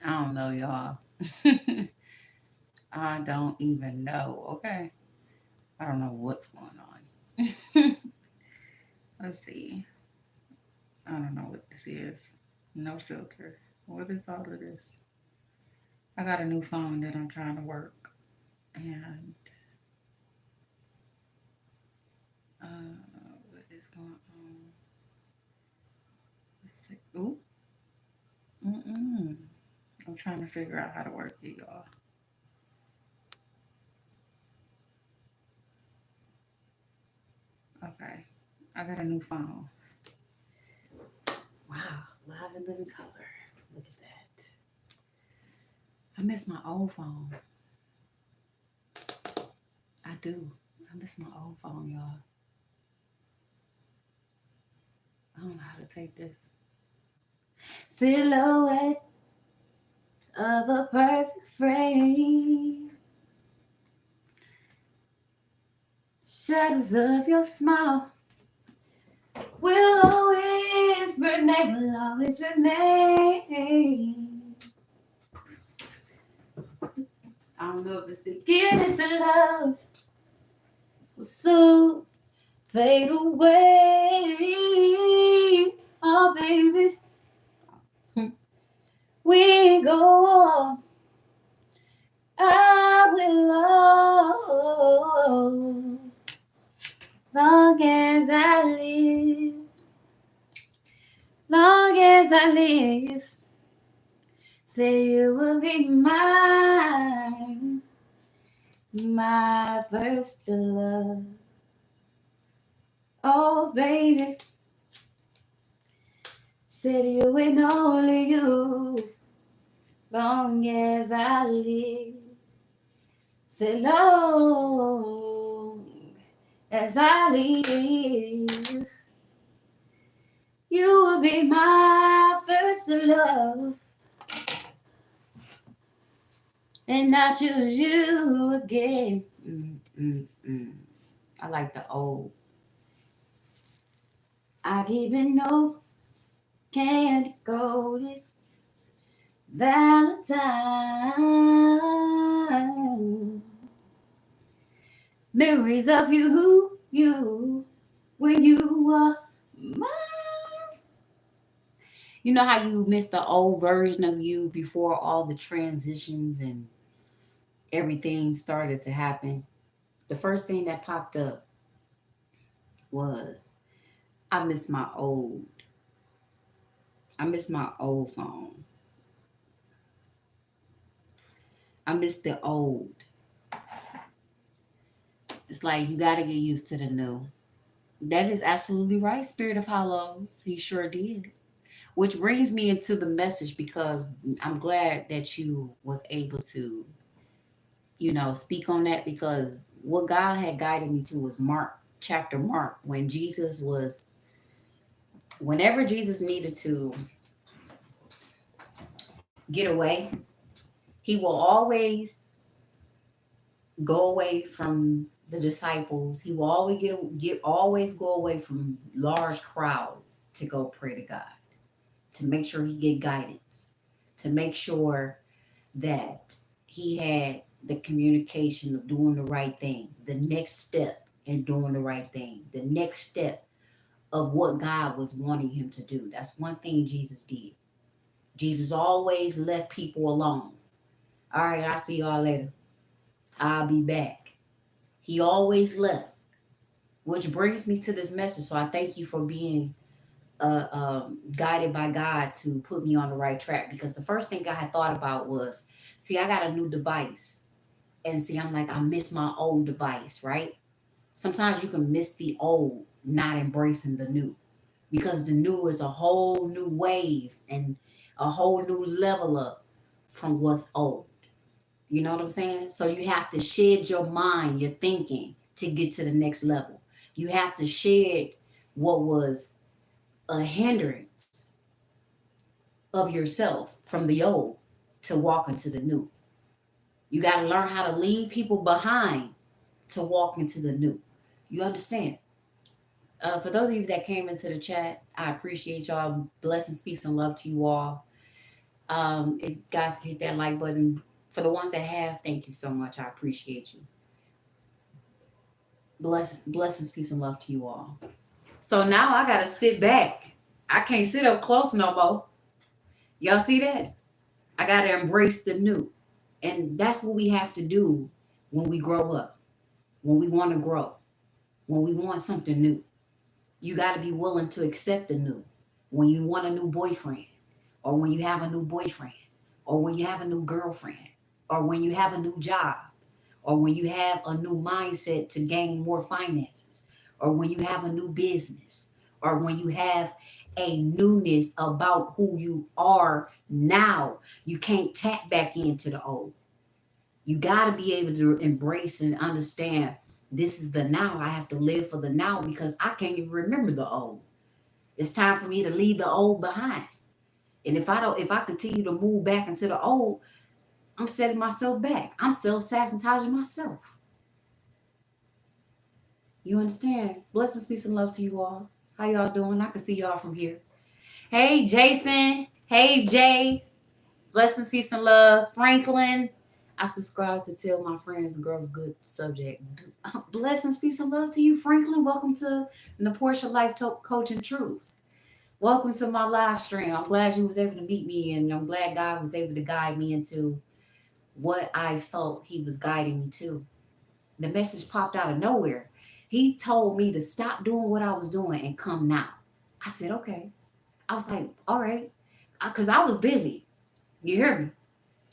I don't know, y'all. I don't even know. Okay. I don't know what's going on. Let's see. I don't know what this is. No filter. What is all of this? I got a new phone that I'm trying to work. And what is going on? Let's see. Ooh. Mm-mm. I'm trying to figure out how to work it, y'all. Okay. I got a new phone. Wow. Live and living color. Look at that. I miss my old phone. I do. I miss my old phone, y'all. I don't know how to take this. Silhouette of a perfect frame. Shadows of your smile will always remain, will always remain. I don't know if it's beginning to love will soon fade away. Oh, baby, we go on. I will love long as I live, long as I live. Say you will be mine, my first love. Oh, baby, said you and only you, long as I live. Say long as I live, you will be my first love, and I choose you again. Mm. I like the old. I keep it no candy coated Valentine. Memories of you, when you were mine. You know how you miss the old version of you before all the transitions and everything started to happen? The first thing that popped up was I miss my old. I miss my old phone. I miss the old. It's like you got to get used to the new. That is absolutely right, Spirit of Hollows. He sure did. Which brings me into the message because I'm glad that you was able to, speak on that because what God had guided me to was Mark chapter Mark when whenever Jesus needed to get away, he will go away from the disciples. He will always always go away from large crowds to go pray to God, to make sure he get guidance, to make sure that he had the communication of doing the right thing, the next step in doing the right thing, the next step of what God was wanting him to do. That's one thing Jesus did. Jesus always left people alone. All right, I'll see y'all later. I'll be back. He always left, which brings me to this message. So I thank you for being guided by God to put me on the right track because the first thing I had thought about was, see, I got a new device. And see, I'm like, I miss my old device, right? Sometimes you can miss the old, not embracing the new because the new is a whole new wave and a whole new level up from what's old. You know what I'm saying? So you have to shed your mind, your thinking to get to the next level. You have to shed what was a hindrance of yourself from the old to walk into the new. You got to learn how to leave people behind to walk into the new. You understand? For those of you that came into the chat, I appreciate y'all. Blessings, peace, and love to you all. If you guys can hit that like button. For the ones that have, thank you so much. I appreciate you. Blessings, peace, and love to you all. So now I gotta sit back. I can't sit up close no more. Y'all see that? I gotta embrace the new. And that's what we have to do when we grow up, when we want to grow, when we want something new. You got to be willing to accept the new. When you want a new boyfriend, or when you have a new boyfriend, or when you have a new girlfriend, or when you have a new job, or when you have a new mindset to gain more finances, or when you have a new business, or when you have a newness about who you are now. You can't tap back into the old. You got to be able to embrace and understand this is the now. I have to live for the now because I can't even remember the old. It's time for me to leave the old behind. And if I continue to move back into the old, I'm setting myself back. I'm self-sabotaging myself. You understand? Blessings, peace, and love to you all. How y'all doing? I can see y'all from here. Hey, Jason. Hey, Jay. Blessings, peace, and love. Franklin. I subscribe to tell my friends growth good subject. Blessings, peace, and love to you, Franklin. Welcome to Naportia Life Coaching Truths. Welcome to my live stream. I'm glad you was able to meet me, and I'm glad God was able to guide me into what I felt He was guiding me to. The message popped out of nowhere. He told me to stop doing what I was doing and come now. I said, okay. I was like, all right, because I was busy. You hear me?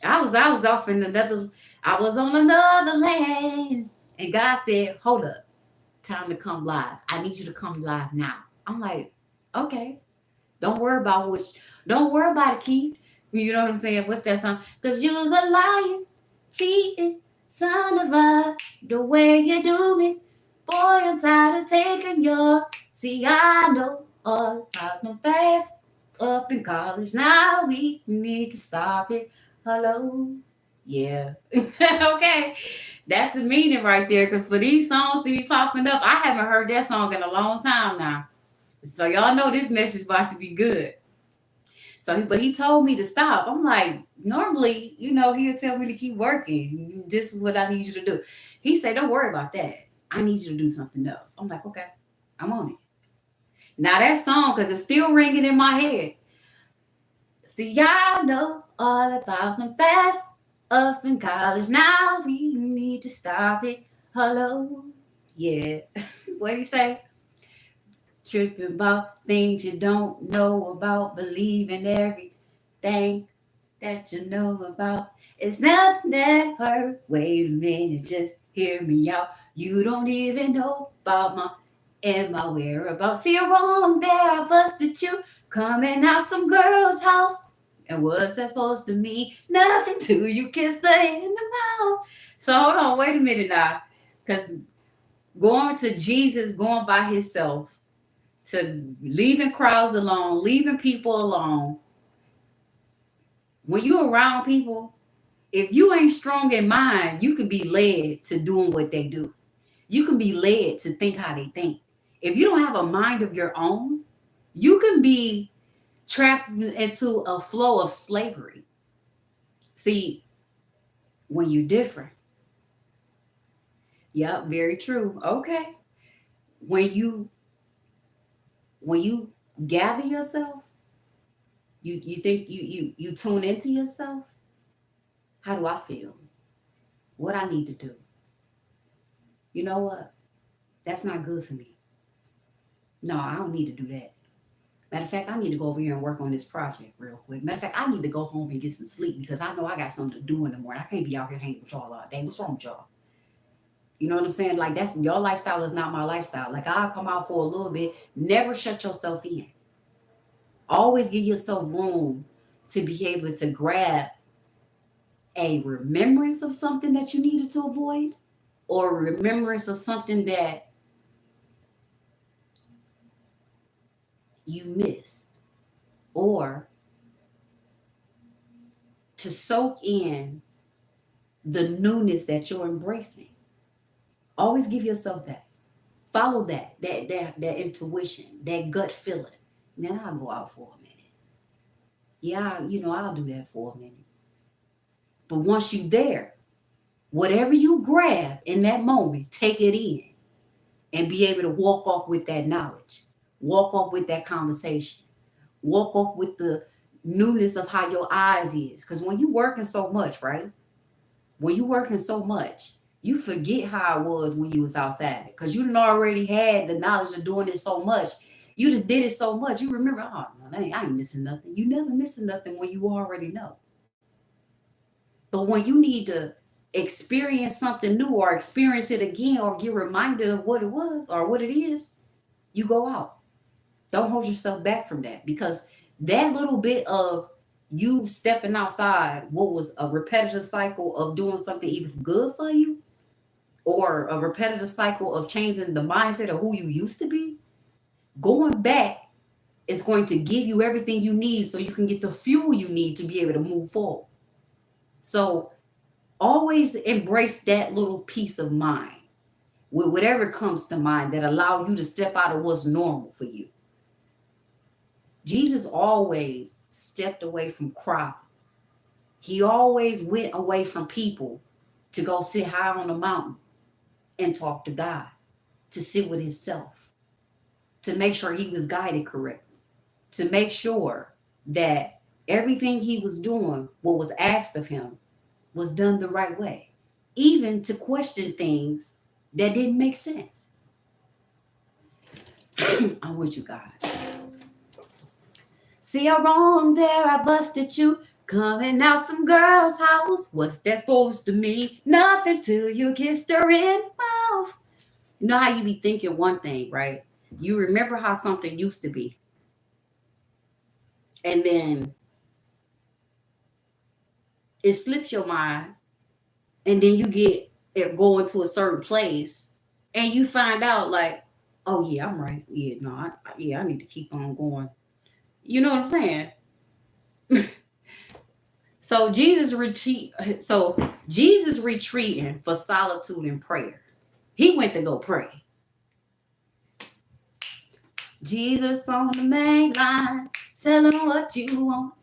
I was off in another. I was on another land, and God said, hold up, time to come live. I need you to come live now. I'm like, okay. Don't worry about which. Don't worry about it, Keith. You know what I'm saying? What's that song? Cause you was a liar, cheating, son of a. The way you do me, boy, I'm tired of taking your. See, I know all about no fast. Up in college now, we need to stop it. Hello, yeah, okay. That's the meaning right there. Cause for these songs to be popping up, I haven't heard that song in a long time now. So y'all know this message about to be good. So, but he told me to stop. I'm like, normally, he'll tell me to keep working. This is what I need you to do. He said, don't worry about that. I need you to do something else. I'm like, okay, I'm on it. Now that song, because it's still ringing in my head. See, y'all know all about them fast up in college. Now we need to stop it. Hello, yeah. What do you say? Tripping about things you don't know about, believing everything that you know about. It's nothing that hurt. Wait a minute, just hear me out. You don't even know about my whereabouts. See, you're wrong there, I busted you. Coming out some girl's house. And what's that supposed to mean? Nothing to you, kissed her in the mouth. So hold on, wait a minute now. Because going to Jesus, going by himself, to leaving crowds alone, leaving people alone. When you're around people, if you ain't strong in mind, you can be led to doing what they do. You can be led to think how they think. If you don't have a mind of your own, you can be trapped into a flow of slavery. See, when you're different. Yep, very true. Okay. When you gather yourself, you think you tune into yourself. How do I feel? What I need to do? You know what? That's not good for me. No, I don't need to do that. Matter of fact, I need to go over here and work on this project real quick. Matter of fact, I need to go home and get some sleep because I know I got something to do in the morning. I can't be out here hanging with y'all all day. What's wrong with y'all? You know what I'm saying? Like, that's your lifestyle is not my lifestyle. Like, I'll come out for a little bit. Never shut yourself in. Always give yourself room to be able to grab a remembrance of something that you needed to avoid or a remembrance of something that you missed, or to soak in the newness that you're embracing. Always give yourself that. Follow that intuition, that gut feeling. Then I'll go out for a minute. Yeah, I'll do that for a minute. But once you're there, whatever you grab in that moment, take it in and be able to walk off with that knowledge, walk off with that conversation, walk off with the newness of how your eyes is. Because when you working so much, right? When you working so much, you forget how it was when you was outside. Because you done already had the knowledge of doing it so much. You done did it so much. You remember, oh, no, I ain't missing nothing. You never missing nothing when you already know. But when you need to experience something new or experience it again or get reminded of what it was or what it is, you go out. Don't hold yourself back from that, because that little bit of you stepping outside what was a repetitive cycle of doing something either good for you or a repetitive cycle of changing the mindset of who you used to be, going back is going to give you everything you need so you can get the fuel you need to be able to move forward. So always embrace that little peace of mind with whatever comes to mind that allow you to step out of what's normal for you. Jesus always stepped away from crowds. He always went away from people to go sit high on the mountain and talk to God, to sit with himself, to make sure he was guided correctly, to make sure that everything he was doing, what was asked of him, was done the right way, even to question things that didn't make sense. I'm with you, God. See you wrong there, I busted you. Coming out some girl's house. What's that supposed to mean? Nothing till you kissed her in the mouth. You know how you be thinking one thing, right? You remember how something used to be. And then it slips your mind. And then you get it going to a certain place. And you find out like, oh yeah, I'm right. Yeah, no, I need to keep on going. You know what I'm saying? So Jesus retreating for solitude and prayer. He went to go pray. Jesus on the main line, tell him what you want.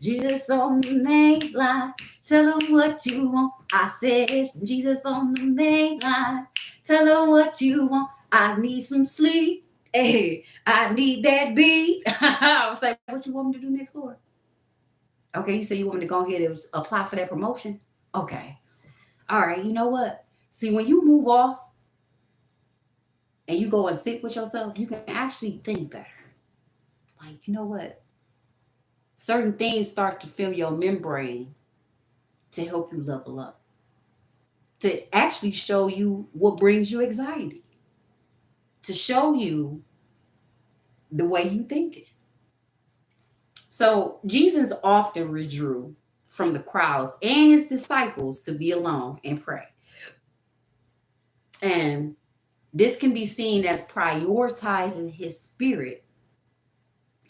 Jesus on the main line, tell him what you want. I said, Jesus on the main line, tell him what you want. I need some sleep. Hey, I need that beat. I was like, what you want me to do next, Lord? Okay, you said you want me to go ahead and apply for that promotion? Okay. All right, you know what? See, when you move off and you go and sit with yourself, you can actually think better. Like, you know what? Certain things start to fill your membrane to help you level up, to actually show you what brings you anxiety, to show you the way you think it. So Jesus often withdrew from the crowds and his disciples to be alone and pray. And this can be seen as prioritizing his spirit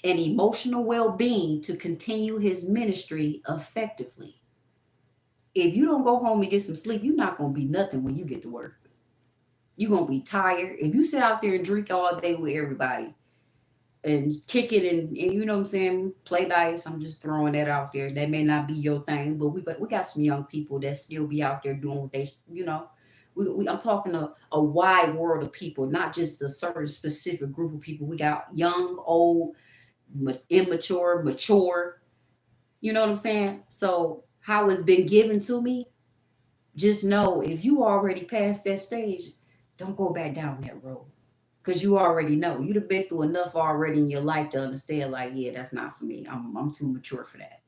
and emotional well being to continue his ministry effectively. If you don't go home and get some sleep, you're not going to be nothing when you get to work. You're going to be tired. If you sit out there and drink all day with everybody and kick it and you know what I'm saying, play dice, I'm just throwing that out there. That may not be your thing, but we got some young people that still be out there doing what they, I'm talking a wide world of people, not just a certain specific group of people. We got young, old, immature, mature. You know what I'm saying? So how it's been given to me, just know if you already passed that stage, don't go back down that road. Because you already know. You'd have been through enough already in your life to understand, like, yeah, that's not for me. I'm too mature for that.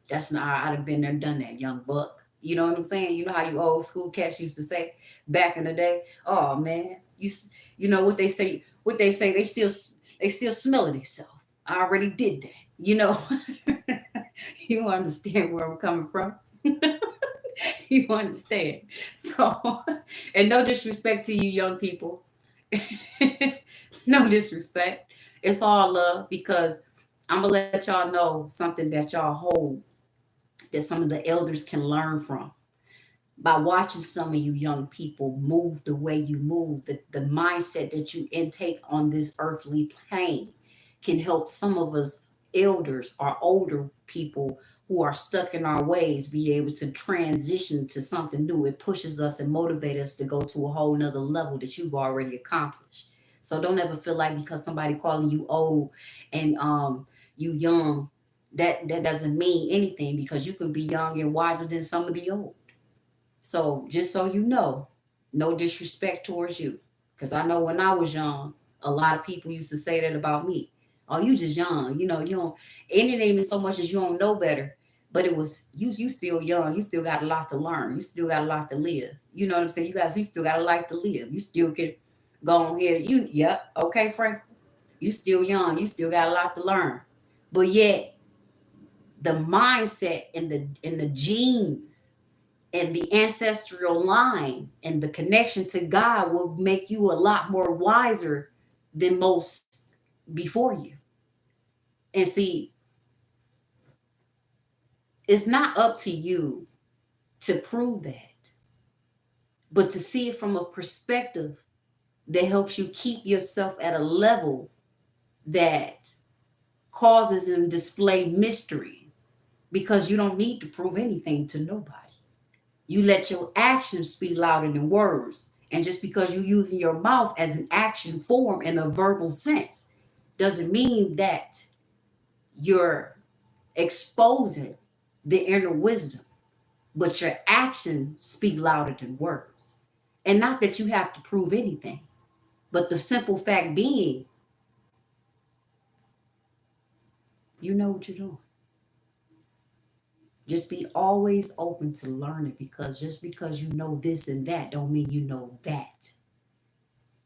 That's not, I'd have been there, done that, young buck. You know what I'm saying? You know how you old school cats used to say back in the day? Oh man, you know what they say, they still smelling themselves. I already did that. You know, you understand where I'm coming from. You understand. So, and no disrespect to you young people. No disrespect. It's all love, because I'm gonna let y'all know something that y'all hold, that some of the elders can learn from. By watching some of you young people move the way you move, the mindset that you intake on this earthly plane can help some of us elders or older people who are stuck in our ways be able to transition to something new. It pushes us and motivates us to go to a whole nother level that you've already accomplished. So don't ever feel like because somebody calling you old and you young, that doesn't mean anything, because you can be young and wiser than some of the old. So just so you know, no disrespect towards you. Because I know when I was young, a lot of people used to say that about me. Oh, you just young. You don't, and it ain't even so much as you don't know better, but it was you still young. You still got a lot to learn. You still got a lot to live. You know what I'm saying? You still got a life to live. You still can go on here. Yep, okay, Frank. You still young. You still got a lot to learn. But yet the mindset and the genes and the ancestral line and the connection to God will make you a lot more wiser than most before you. And see, it's not up to you to prove that, but to see it from a perspective that helps you keep yourself at a level that causes and display mystery, because you don't need to prove anything to nobody. You let your actions speak louder than words. And just because you're using your mouth as an action form in a verbal sense doesn't mean that you're exposing the inner wisdom, but your actions speak louder than words. And not that you have to prove anything, but the simple fact being, you know what you're doing. Just be always open to learning, because just because you know this and that don't mean you know that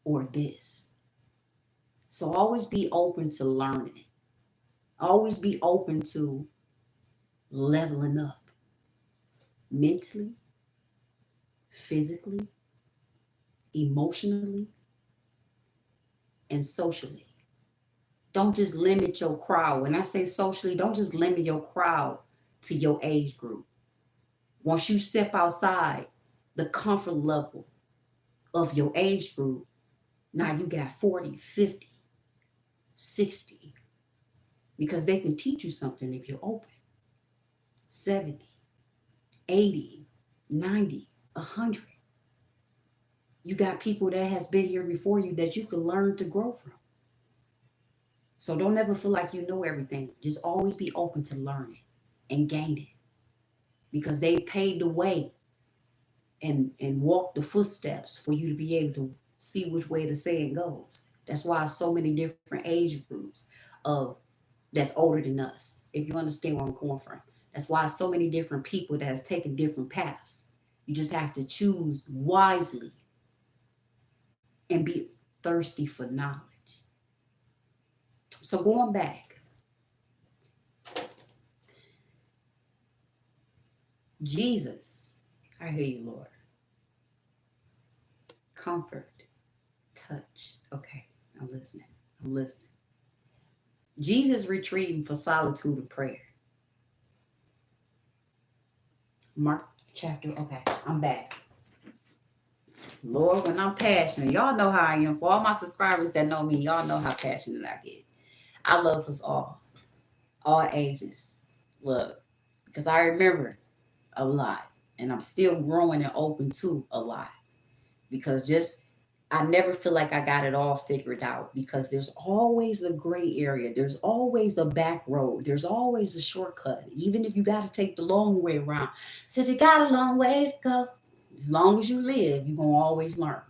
or this. So always be open to learning. Always be open to leveling up mentally, physically, emotionally, and socially. Don't just limit your crowd. When I say socially, don't just limit your crowd to your age group. Once you step outside the comfort level of your age group, now you got 40, 50, 60, because they can teach you something if you're open. 70, 80, 90, 100. You got people that has been here before you that you can learn to grow from. So don't ever feel like you know everything. Just always be open to learning and gaining, because they paved the way and walked the footsteps for you to be able to see which way the saying goes. That's why so many different age groups of that's older than us, if you understand where I'm coming from. That's why so many different people that has taken different paths. You just have to choose wisely and be thirsty for knowledge. So going back, Jesus, I hear you, Lord. Comfort, touch. Okay, I'm listening. I'm listening. Jesus retreating for solitude and prayer. Mark chapter. Okay, I'm back. Lord, when I'm passionate, y'all know how I am. For all my subscribers that know me, y'all know how passionate I get. I love us all ages. Look, because I remember a lot, and I'm still growing and open to a lot, because just I never feel like I got it all figured out, because there's always a gray area. There's always a back road. There's always a shortcut, even if you got to take the long way around. Said you got a long way to go. As long as you live, you're going to always learn.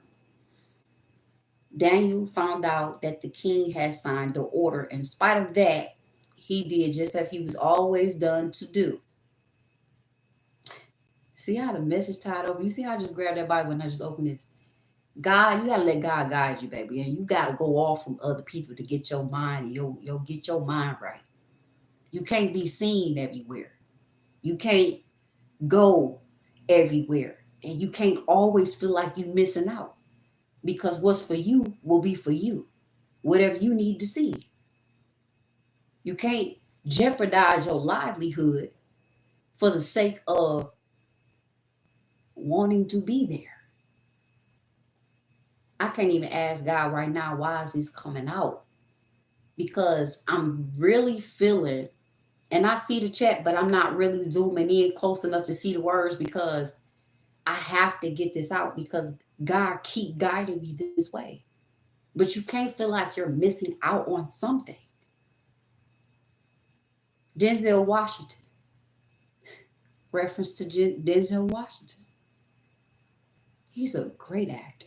Daniel found out that the king had signed the order. In spite of that, he did just as he was always done to do. See how the message tied over? You see how I just grabbed that Bible and I just opened this? God, you gotta let God guide you, baby. And you gotta go off from other people to get your mind, get your mind right. You can't be seen everywhere. You can't go everywhere. And you can't always feel like you're missing out. Because what's for you will be for you. Whatever you need to see. You can't jeopardize your livelihood for the sake of wanting to be there. I can't even ask God right now, why is this coming out? because I'm really feeling, and I see the chat, but I'm not really zooming in close enough to see the words because I have to get this out because God keep guiding me this way. But you can't feel like you're missing out on something. Denzel Washington, reference to Denzel Washington. He's a great actor,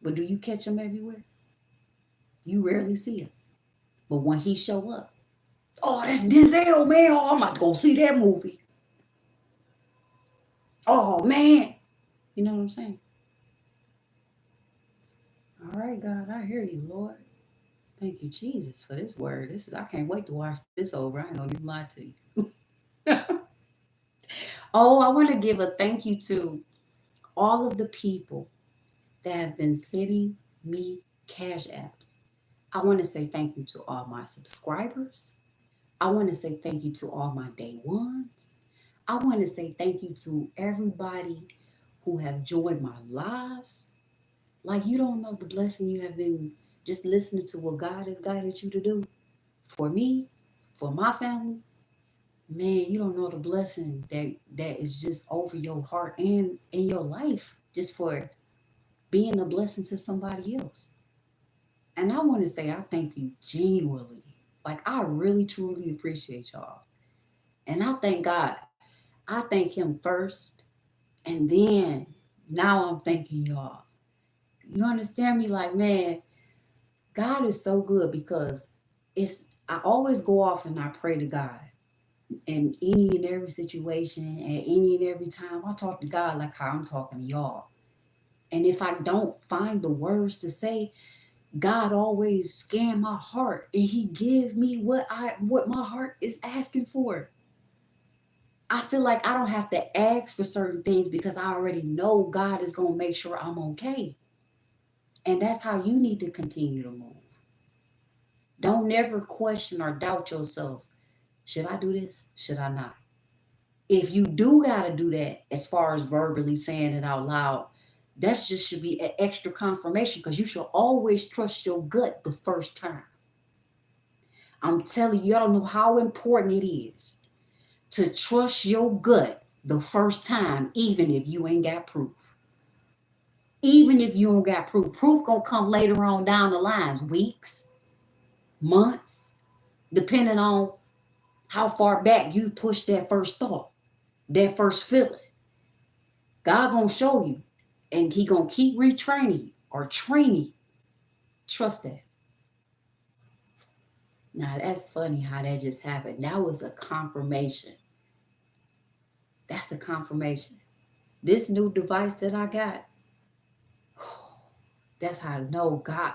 but do you catch him everywhere? You rarely see him. But when he show up, oh, that's Denzel, man. Oh, I'm about to go see that movie. Oh man, you know what I'm saying? All right, God, I hear you, Lord. Thank you, Jesus, for this word. This is I can't wait to watch this over. I ain't gonna even lie to you. Oh, I want to give a thank you to all of the people that have been sending me cash apps. I want to say thank you to all my subscribers. I want to say thank you to all my day ones. I want to say thank you to everybody who have joined my lives. Like you don't know the blessing you have been just listening to what God has guided you to do for me, for my family. Man, you don't know the blessing that is just over your heart and in your life just for being a blessing to somebody else. And I want to say I thank you genuinely. Like I really truly appreciate y'all. And I thank God. I thank him first and then now I'm thanking y'all. You understand me? Like, man, God is so good because I always go off and I pray to God in any and every situation, at any and every time. I talk to God like how I'm talking to y'all. And if I don't find the words to say, God always scan my heart and he give me what my heart is asking for. I feel like I don't have to ask for certain things because I already know God is going to make sure I'm okay. And that's how you need to continue to move. Don't never question or doubt yourself. Should I do this? Should I not? If you do got to do that, as far as verbally saying it out loud, that just should be an extra confirmation because you should always trust your gut the first time. I'm telling you, I don't know how important it is to trust your gut the first time, even if you ain't got proof. Even if you don't got proof, proof gonna come later on down the lines, weeks, months, depending on how far back you push that first thought, that first feeling. God gonna show you, and he gonna keep retraining you or training you. Trust that. Now that's funny how that just happened. That was a confirmation. That's a confirmation. This new device that I got, that's how I know God.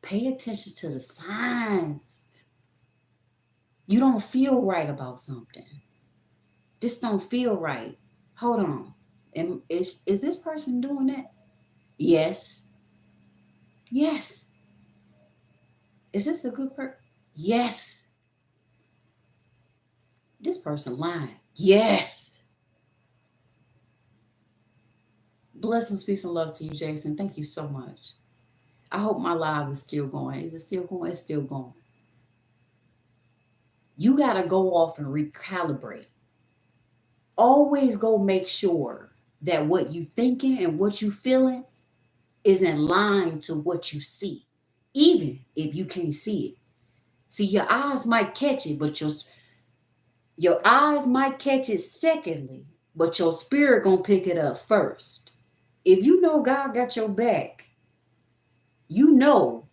Pay attention to the signs. You don't feel right about something. This don't feel right. Hold on. And is this person doing that? Yes. Yes. Is this a good person? Yes. This person lying. Yes. Blessings, peace, and love to you, Jason. Thank you so much. I hope my live is still going. Is it still going? It's still going. You got to go off and recalibrate. Always go make sure that what you thinking and what you feeling is in line to what you see, even if you can't see it. See, your eyes might catch it, but your eyes might catch it secondly, but your spirit gonna pick it up first. If you know God got your back, you know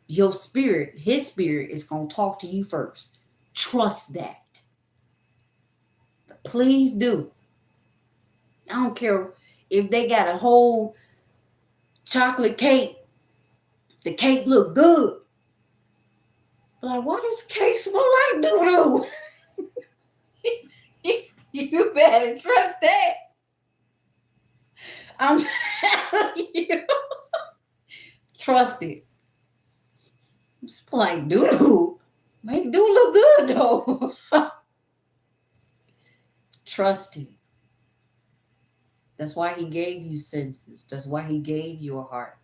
your spirit, his spirit is gonna talk to you first. Trust that. Please do. I don't care if they got a whole chocolate cake. The cake look good. Like, why does cake smell like doo-doo? You better trust that. I'm telling you. Trust it. It's like doo-doo. Make do look good though. Trust it. That's why he gave you senses. That's why he gave you a heart.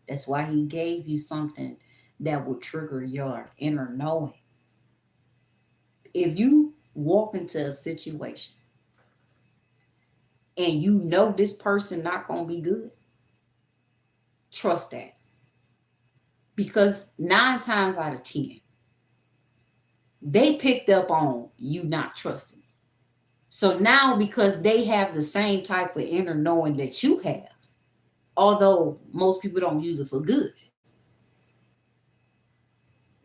That's why he gave you something that will trigger your inner knowing. If you walk into a situation and you know this person not going to be good, trust that. Because 9 times out of 10, they picked up on you not trusting. So now, because they have the same type of inner knowing that you have, although most people don't use it for good,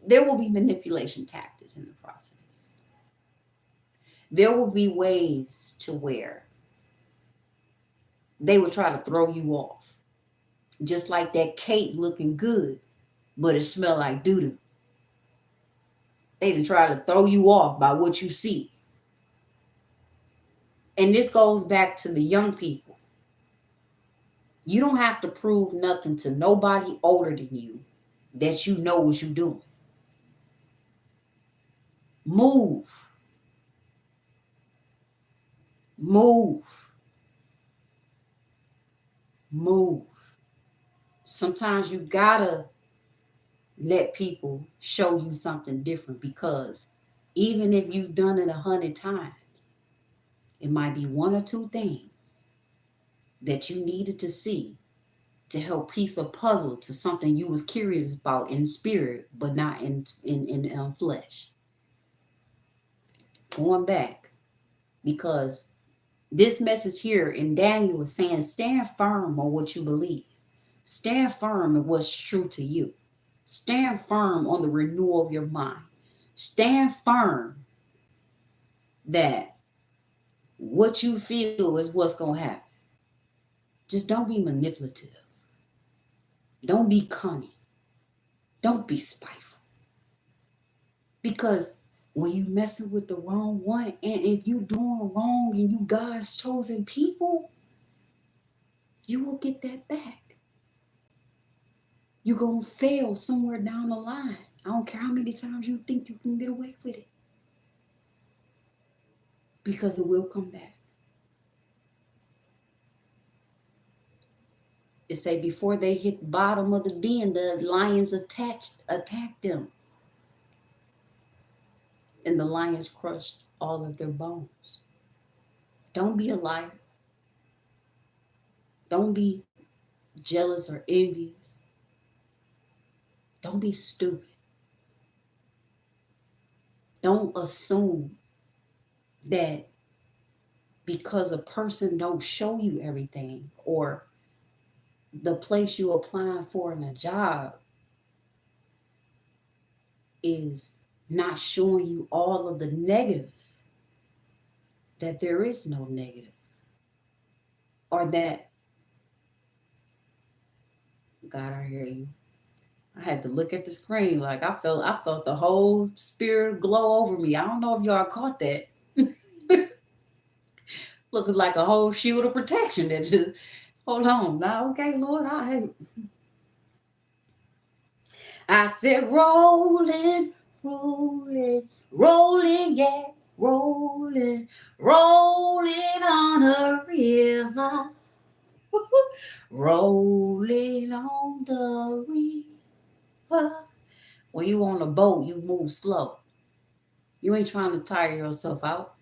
there will be manipulation tactics in the process. There will be ways to where they will try to throw you off. Just like that cake looking good, but it smelled like doo-doo. They done try to throw you off by what you see. And this goes back to the young people. You don't have to prove nothing to nobody older than you that you know what you're doing. Move. Move. Move. Sometimes you gotta let people show you something different, because even if you've done it 100 times, it might be 1 or 2 things that you needed to see to help piece a puzzle to something you was curious about in spirit, but not in flesh. Going back, because this message here in Daniel is saying, stand firm on what you believe. Stand firm in what's true to you. Stand firm on the renewal of your mind. Stand firm that what you feel is what's going to happen. Just don't be manipulative. Don't be cunning. Don't be spiteful. Because when you messing with the wrong one, and if you doing wrong and you God's chosen people, you will get that back. You're going to fail somewhere down the line. I don't care how many times you think you can get away with it. Because it will come back. It say before they hit the bottom of the den, the lions attacked them. And the lions crushed all of their bones. Don't be a liar. Don't be jealous or envious. Don't be stupid. Don't assume that because a person don't show you everything, or the place you applying for in a job is not showing you all of the negative, that there is no negative. Or that, God, I hear you. I had to look at the screen like I felt the whole spirit glow over me. I don't know if y'all caught that. Looking like a whole shield of protection that just, hold on now. Okay, Lord, I said rolling, rolling, rolling, yeah, rolling, rolling on a river, rolling on the river. When you on a boat, you move slow. You ain't trying to tire yourself out.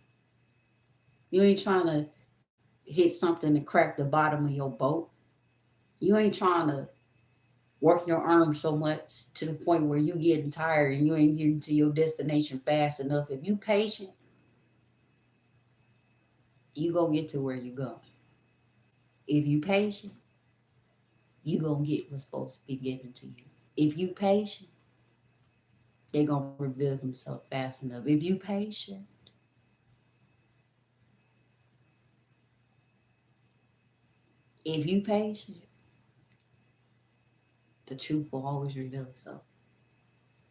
You ain't trying to hit something and crack the bottom of your boat. You ain't trying to work your arms so much to the point where you getting tired and you ain't getting to your destination fast enough. If you patient, you gonna get to where you going. If you patient, you gonna get what's supposed to be given to you. If you patient, they gonna reveal themselves fast enough. If you patient, the truth will always reveal itself,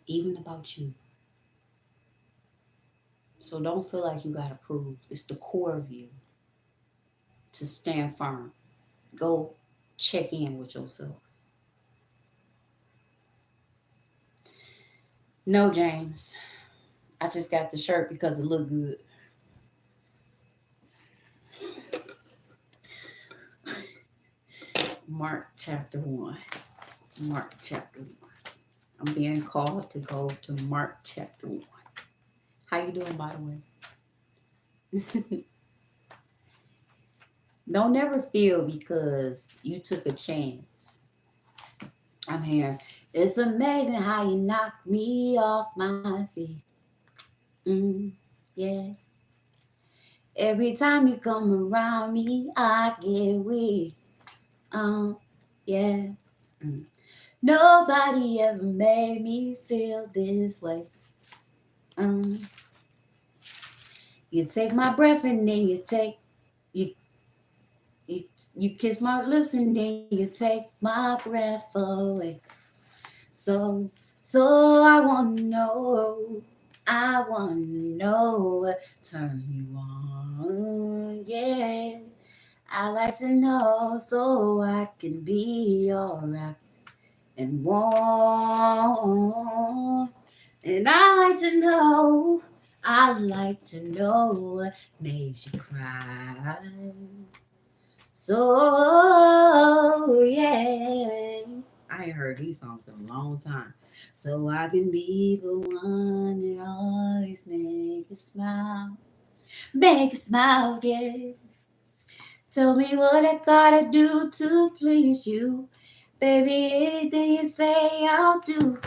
even about you. So don't feel like you gotta prove. It's the core of you to stand firm. Go check in with yourself. No, James, I just got the shirt because it looked good. Mark chapter 1. Mark chapter 1. I'm being called to go to Mark chapter 1. How you doing, by the way? Don't never feel because you took a chance. I'm here. It's amazing how you knock me off my feet. Yeah. Every time you come around me, I get weak. Yeah. Mm. Nobody ever made me feel this way. Um, you take my breath and then you you you kiss my lips and then you take my breath away. So I wanna know, what turn you on, yeah. I like to know so I can be alright and warm. And I like to know what makes you cry. So yeah, I ain't heard these songs in a long time. So I can be the one that always make you smile, yeah. Tell me what I gotta do to please you, baby. Anything you say, I'll do.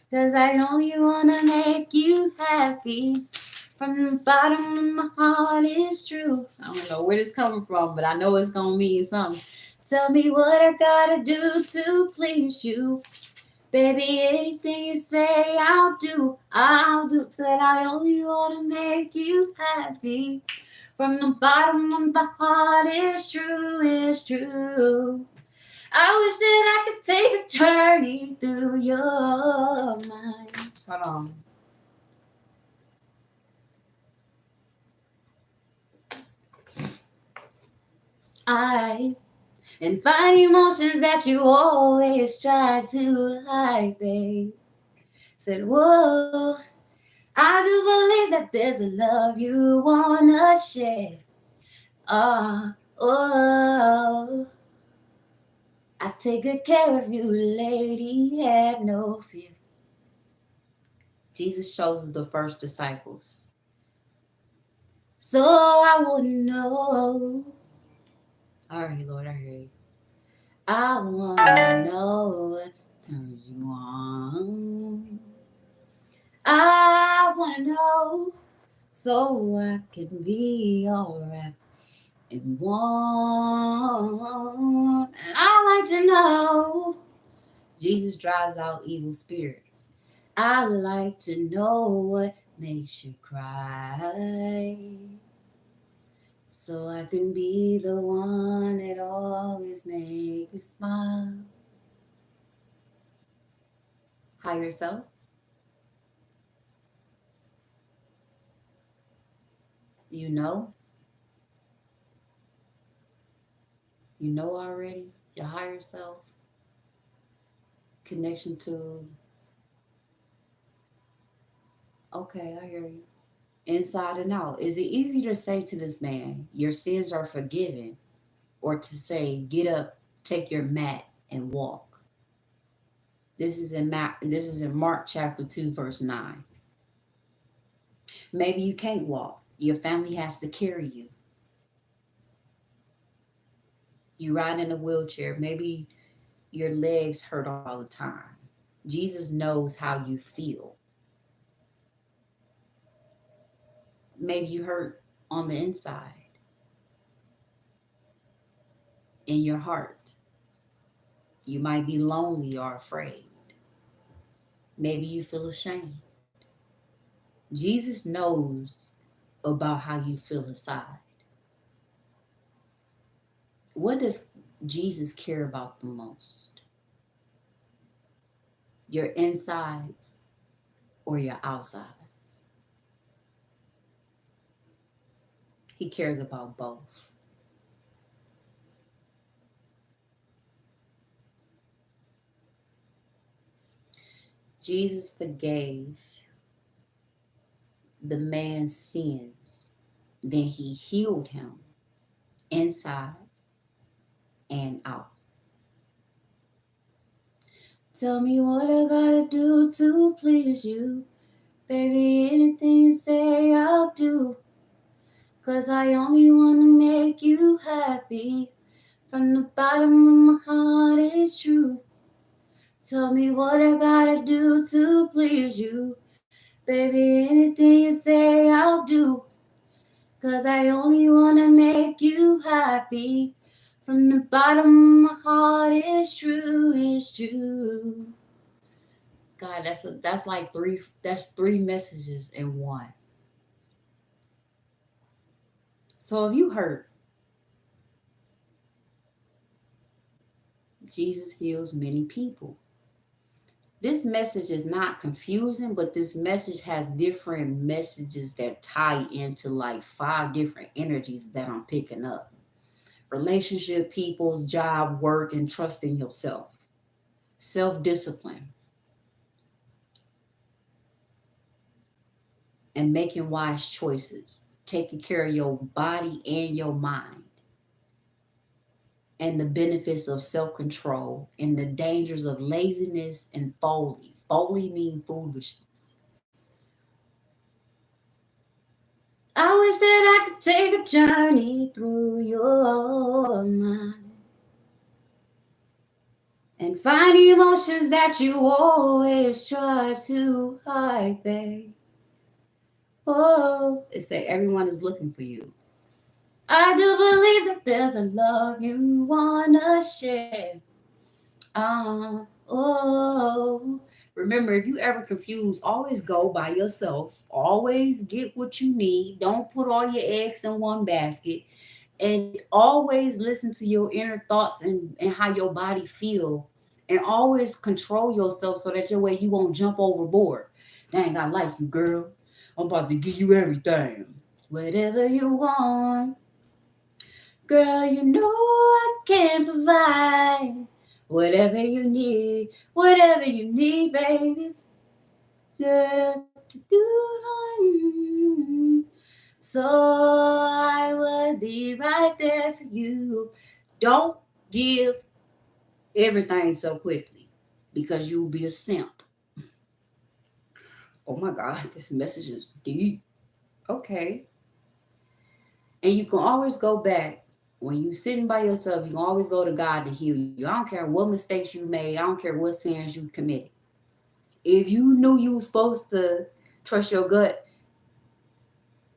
'Cause I only wanna make you happy. From the bottom of my heart, it's true. I don't know where this coming from, but I know it's gonna mean something. Tell me what I gotta do to please you. Baby, anything you say, I'll do. I'll do. Said I only wanna make you happy. From the bottom of my heart, it's true, it's true. I wish that I could take a journey through your mind. Hold on. I and find emotions that you always try to hide, babe. Said, whoa, I do believe that there's a love you wanna share. Ah, oh, I take good care of you, lady, have no fear. Jesus chose the first disciples. So I wouldn't know. All right, Lord, I hear you. I wanna know what turns you on. I wanna know so I can be alright and warm. And I like to know Jesus drives out evil spirits. I like to know what makes you cry. So I can be the one that always makes you smile. Higher self, you know, already, your higher self, connection to, okay, I hear you. Inside and out. Is it easy to say to this man, your sins are forgiven, or to say, get up, take your mat, and walk? This is in Mark chapter 2, verse 9. Maybe you can't walk. Your family has to carry you. You ride in a wheelchair. Maybe your legs hurt all the time. Jesus knows how you feel. Maybe you hurt on the inside, in your heart. You might be lonely or afraid. Maybe you feel ashamed. Jesus knows about how you feel inside. What does Jesus care about the most? Your insides or your outsides? He cares about both. Jesus forgave the man's sins. Then he healed him inside and out. Tell me what I gotta do to please you. Baby, anything you say I'll do. 'Cause I only wanna make you happy. From the bottom of my heart, it's true. Tell me what I gotta do to please you. Baby, anything you say I'll do. 'Cause I only wanna make you happy. From the bottom of my heart, it's true, it's true. God, that's like three messages in one. So if you hurt, Jesus heals many people. This message is not confusing, but this message has different messages that tie into like 5 different energies that I'm picking up: relationship, people's, job, work, and trusting yourself, self discipline, and making wise choices, taking care of your body and your mind, and the benefits of self control, and the dangers of laziness and folly. Folly means foolishness. I wish that I could take a journey through your mind and find emotions that you always try to hide, babe. Oh, it say everyone is looking for you. I do believe that there's a love you wanna share. Oh. Remember, if you ever confused, always go by yourself. Always get what you need. Don't put all your eggs in one basket. And always listen to your inner thoughts and how your body feel. And always control yourself so that your way you won't jump overboard. Dang, I like you, girl. I'm about to give you everything. Whatever you want. Girl, you know I can provide whatever you need, baby. So I will be right there for you. Don't give everything so quickly because you'll be a simp. Oh my God, this message is deep. Okay. And you can always go back when you sitting by yourself. You can always go to God to heal you. I don't care what mistakes you made. I don't care what sins you committed. If you knew you were supposed to trust your gut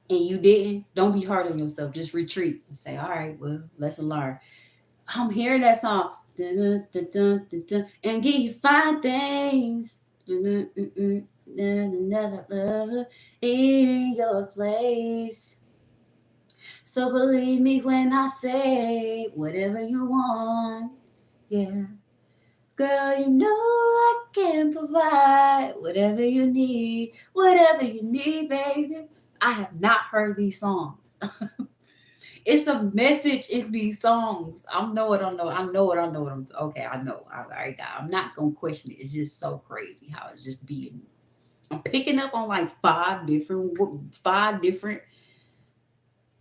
and you didn't, don't be hard on yourself. Just retreat and say, all right, well, lesson learned. I'm hearing that song. Dun, dun, dun, dun, dun, dun, and give you fine things. Dun, dun, dun, dun, dun, another lover in your place. So believe me when I say whatever you want. Yeah. Girl, you know I can provide whatever you need, baby. I have not heard these songs. It's a message in these songs. I know it. I know. I know it. I know what I'm. Okay, I know. I got. I'm not gonna question it. It's just so crazy how it's just being. I'm picking up on like five different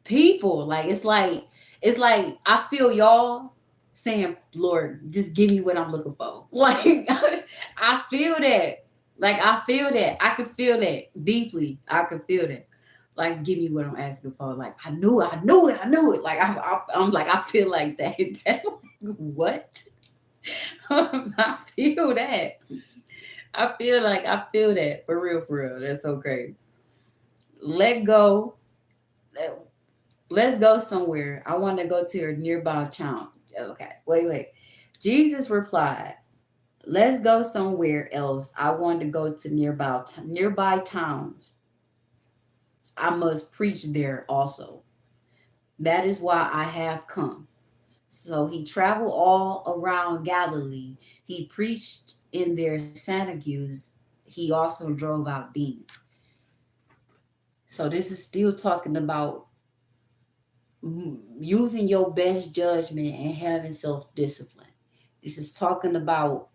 people. Like it's like I feel y'all saying, Lord, just give me what I'm looking for. Like I feel that. Like I feel that. I can feel that deeply. I can feel that. Like give me what I'm asking for. Like I knew it. I knew it. I knew it. Like I'm like I feel like that. What? I feel that. I feel that for real, for real. That's so great. Let go. Let's go somewhere. I want to go to a nearby town. Okay, wait. Jesus replied, let's go somewhere else. I want to go to nearby towns. I must preach there also. That is why I have come. So he traveled all around Galilee. He preached in their synagogues. He also drove out demons. So this is still talking about using your best judgment and having self discipline. This is talking about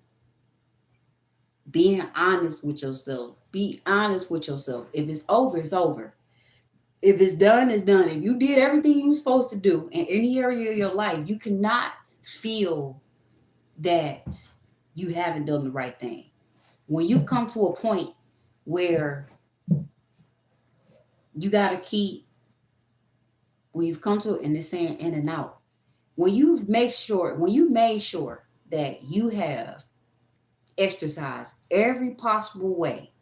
being honest with yourself. Be honest with yourself. If it's over, it's over. If it's done, it's done. If you did everything you were supposed to do in any area of your life, you cannot feel that you haven't done the right thing. When you've come to a point where you got to keep, when you've come to, and it's saying in and out, when you made sure that you have exercised every possible way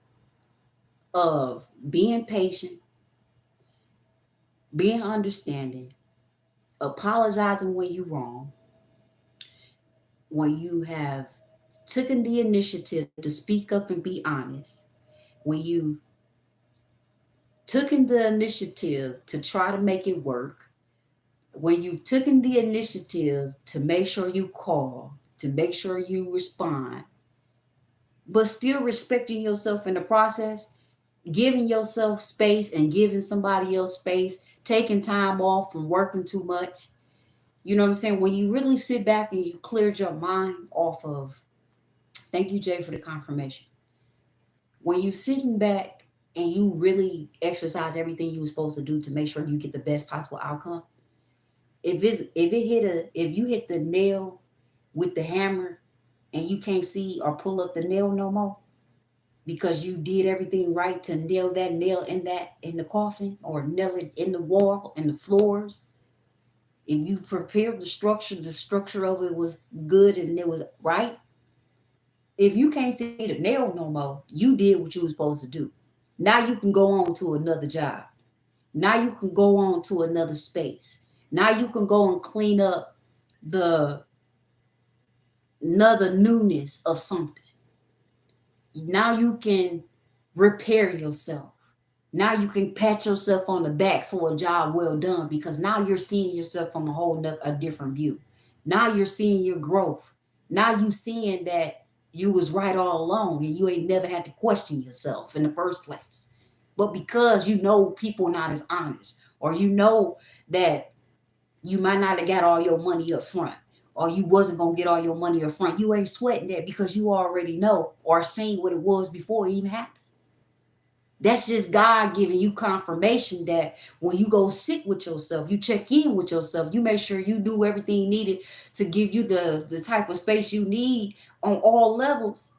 of being patient, being understanding, apologizing when you're wrong, when you have taken the initiative to speak up and be honest, when you taken the initiative to try to make it work, when you've taken the initiative to make sure you call, to make sure you respond, but still respecting yourself in the process, giving yourself space and giving somebody else space, taking time off from working too much. You know what I'm saying? When you really sit back and you cleared your mind off of, thank you, Jay, for the confirmation. When you sitting back and you really exercise everything you were supposed to do to make sure you get the best possible outcome, if you hit the nail with the hammer and you can't see or pull up the nail no more because you did everything right to nail that nail in the coffin or nail it in the wall and the floors, if you prepared the structure of it was good and it was right, if you can't see the nail no more, you did what you were supposed to do. Now you can go on to another job. Now you can go on to another space. Now you can go and clean up the another newness of something. Now you can repair yourself. Now you can pat yourself on the back for a job well done because now you're seeing yourself from a different view. Now you're seeing your growth. Now you seeing that you was right all along and you ain't never had to question yourself in the first place. But because you know people not as honest, or you know that you might not have got all your money up front, or you wasn't gonna get all your money up front, you ain't sweating that because you already know or seen what it was before it even happened. That's just God giving you confirmation that when you go sit with yourself, you check in with yourself, you make sure you do everything needed to give you the type of space you need on all levels.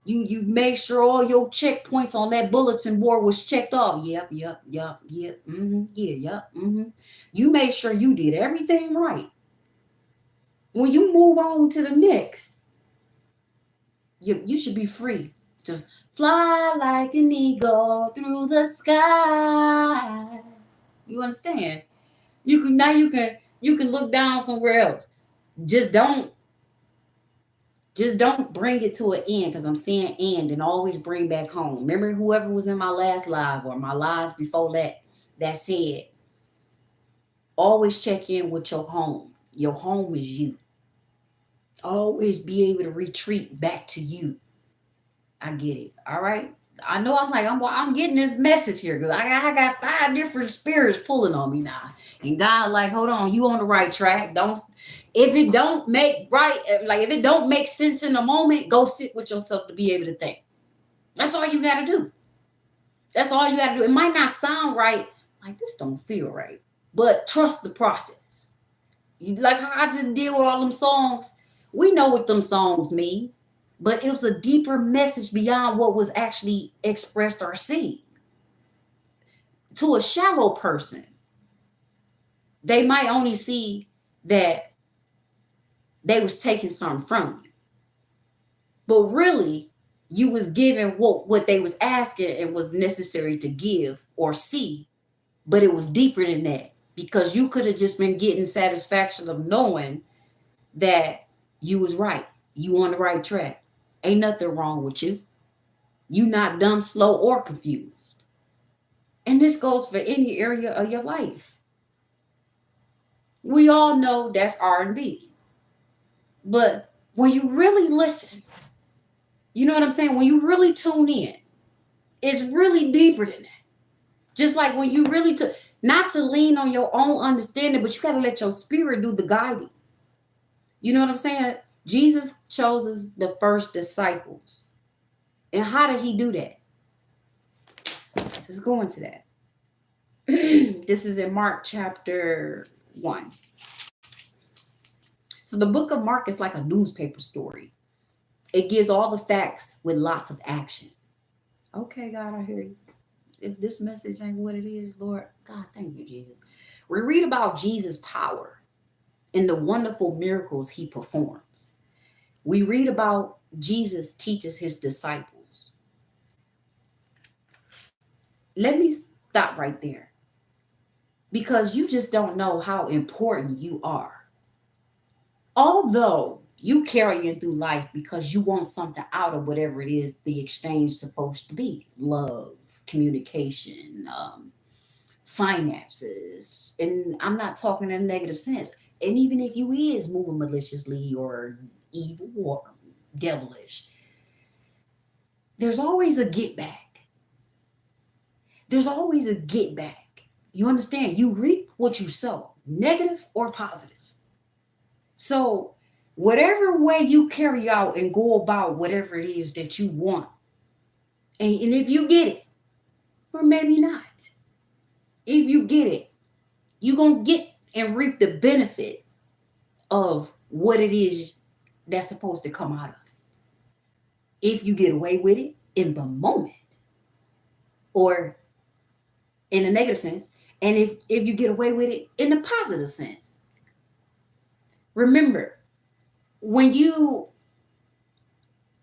You make sure all your checkpoints on that bulletin board was checked off. Yep. Yep. You made sure you did everything right. When you move on to the next, you should be free to fly like an eagle through the sky. You understand? You can look down somewhere else. Just don't bring it to an end, because I'm saying end and always bring back home. Remember whoever was in my last live or my lives before that said, always check in with your home. Your home is you. Always be able to retreat back to you. I get it. All right. I know I'm getting this message here because I got 5 different spirits pulling on me now. And God, like, hold on, you on the right track. If it don't make if it don't make sense in the moment, go sit with yourself to be able to think. That's all you gotta do. That's all you gotta do. It might not sound right, like this don't feel right. But trust the process. You like how I just deal with all them songs. We know what them songs mean, but it was a deeper message beyond what was actually expressed or seen. To a shallow person, they might only see that they was taking something from you. But really, you was giving what they was asking and was necessary to give or see, but it was deeper than that, because you could have just been getting satisfaction of knowing that you was right. You on the right track. Ain't nothing wrong with you. You not dumb, slow, or confused. And this goes for any area of your life. We all know that's R&B. But when you really listen, you know what I'm saying? When you really tune in, it's really deeper than that. Just like when you really not to lean on your own understanding, but you got to let your spirit do the guiding. You know what I'm saying? Jesus chose the first disciples. And how did he do that? Let's go into that. This is in Mark chapter 1. So the book of Mark is like a newspaper story. It gives all the facts with lots of action. Okay, God, I hear you. If this message ain't what it is, Lord, God, thank you, Jesus. We read about Jesus' power and the wonderful miracles he performs. We read about Jesus teaches his disciples. Let me stop right there because you just don't know how important you are. Although you carrying through life because you want something out of whatever it is the exchange is supposed to be, love, communication, finances, and I'm not talking in a negative sense. And even if you is moving maliciously or evil or devilish, there's always a get back. There's always a get back. You understand? You reap what you sow, negative or positive. So, whatever way you carry out and go about whatever it is that you want, and if you get it, or maybe not, if you get it, you're going to get and reap the benefits of what it is that's supposed to come out of it. If you get away with it in the moment or in a negative sense, and if you get away with it in a positive sense. Remember, when you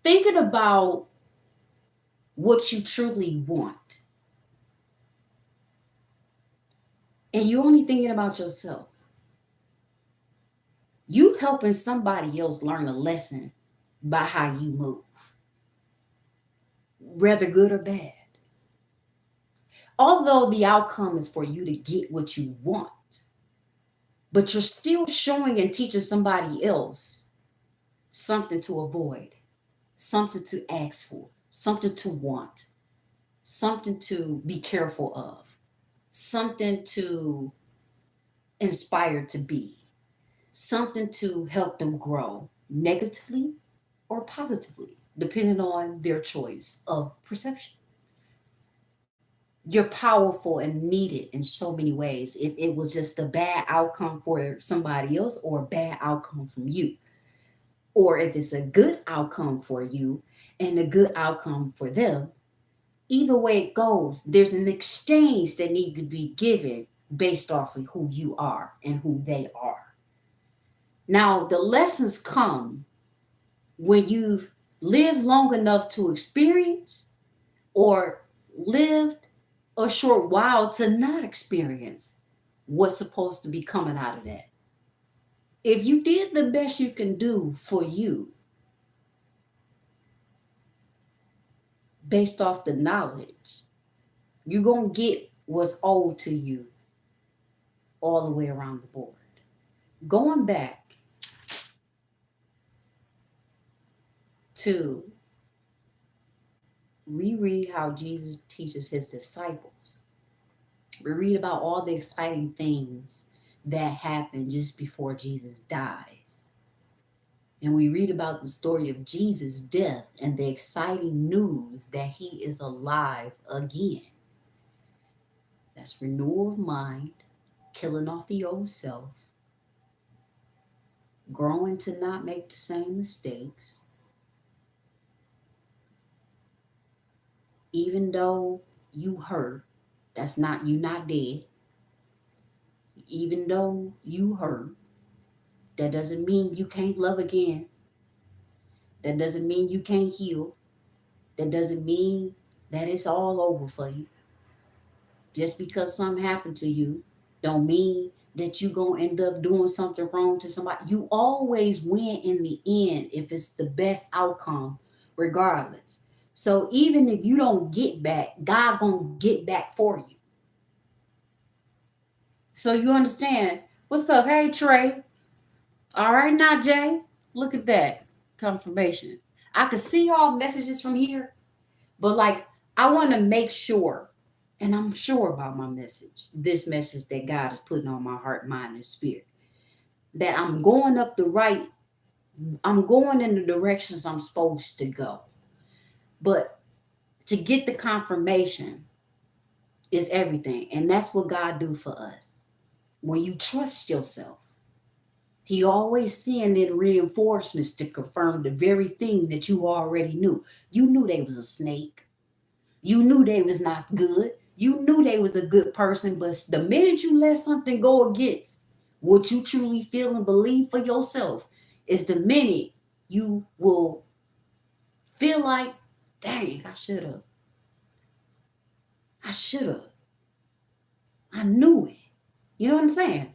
thinking about what you truly want and you're only thinking about yourself, you helping somebody else learn a lesson by how you move, whether good or bad. Although the outcome is for you to get what you want, but you're still showing and teaching somebody else something to avoid, something to ask for, something to want, something to be careful of, something to inspire to be, something to help them grow negatively or positively, depending on their choice of perception. You're powerful and needed in so many ways. If it was just a bad outcome for somebody else or a bad outcome from you, or if it's a good outcome for you and a good outcome for them, either way it goes, there's an exchange that needs to be given based off of who you are and who they are. Now, the lessons come when you've lived long enough to experience or lived a short while to not experience what's supposed to be coming out of that. If you did the best you can do for you based off the knowledge, you're going to get what's owed to you all the way around the board. Going back to reread how Jesus teaches his disciples, we read about all the exciting things that happened just before Jesus dies. And we read about the story of Jesus' death and the exciting news that he is alive again. That's renewal of mind, killing off the old self, growing to not make the same mistakes, even though you hurt, that's not you not dead. Even though you hurt, that doesn't mean you can't love again. That doesn't mean you can't heal. That doesn't mean that it's all over for you. Just because something happened to you don't mean that you're going to end up doing something wrong to somebody. You always win in the end if it's the best outcome, regardless. So even if you don't get back, God going to get back for you. So you understand? What's up? Hey, Trey. All right, now, Jay. Look at that confirmation. I could see all messages from here, but like, I want to make sure, and I'm sure about my message, this message that God is putting on my heart, mind, and spirit, that I'm going up the right, I'm going in the directions I'm supposed to go. But to get the confirmation is everything. And that's what God do for us. When you trust yourself, He always sending reinforcements to confirm the very thing that you already knew. You knew they was a snake. You knew they was not good. You knew they was a good person, but the minute you let something go against what you truly feel and believe for yourself, is the minute you will feel like, dang, I should have. I should have. I knew it. You know what I'm saying?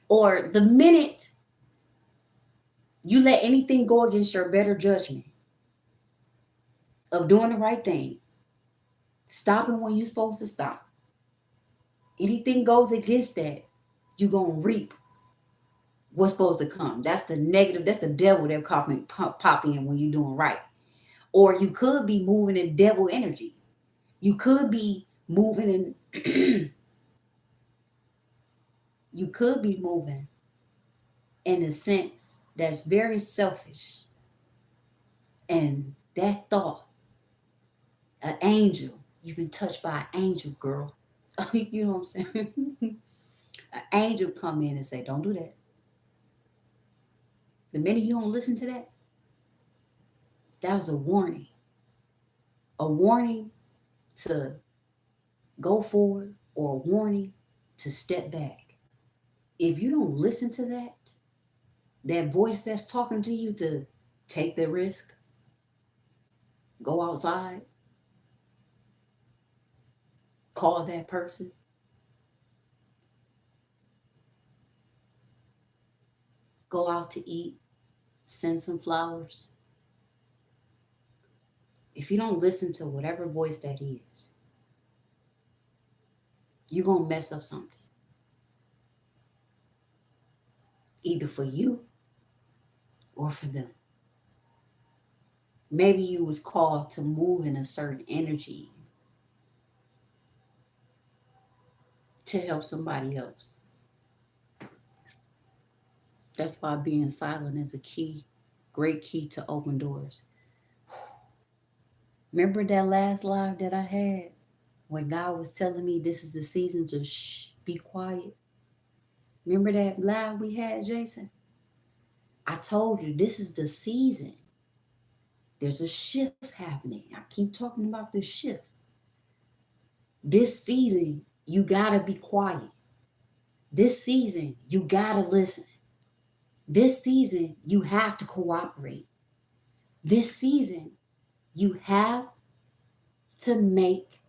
Or the minute you let anything go against your better judgment of doing the right thing, stopping when you're supposed to stop, anything goes against that, you're going to reap what's supposed to come. That's the negative. That's the devil that pop in when you're doing right. Or you could be moving in devil energy. You could be moving in you could be moving in a sense that's very selfish. And that thought, an angel, you've been touched by an angel, girl. You know what I'm saying? An angel come in and say, don't do that. The minute you don't listen to that, that was a warning. A warning to go forward or a warning to step back. If you don't listen to that voice that's talking to you to take the risk, go outside, call that person, go out to eat, send some flowers. If you don't listen to whatever voice that is, you're going to mess up something. Either for you or for them. Maybe you was called to move in a certain energy to help somebody else. That's why being silent is a key, great key to open doors. Remember that last live that I had when God was telling me this is the season to shh, be quiet? Remember that live we had, Jason? I told you this is the season. There's a shift happening. I keep talking about this shift. This season, you gotta be quiet. This season, you gotta listen. This season, you have to cooperate. This season, you have to make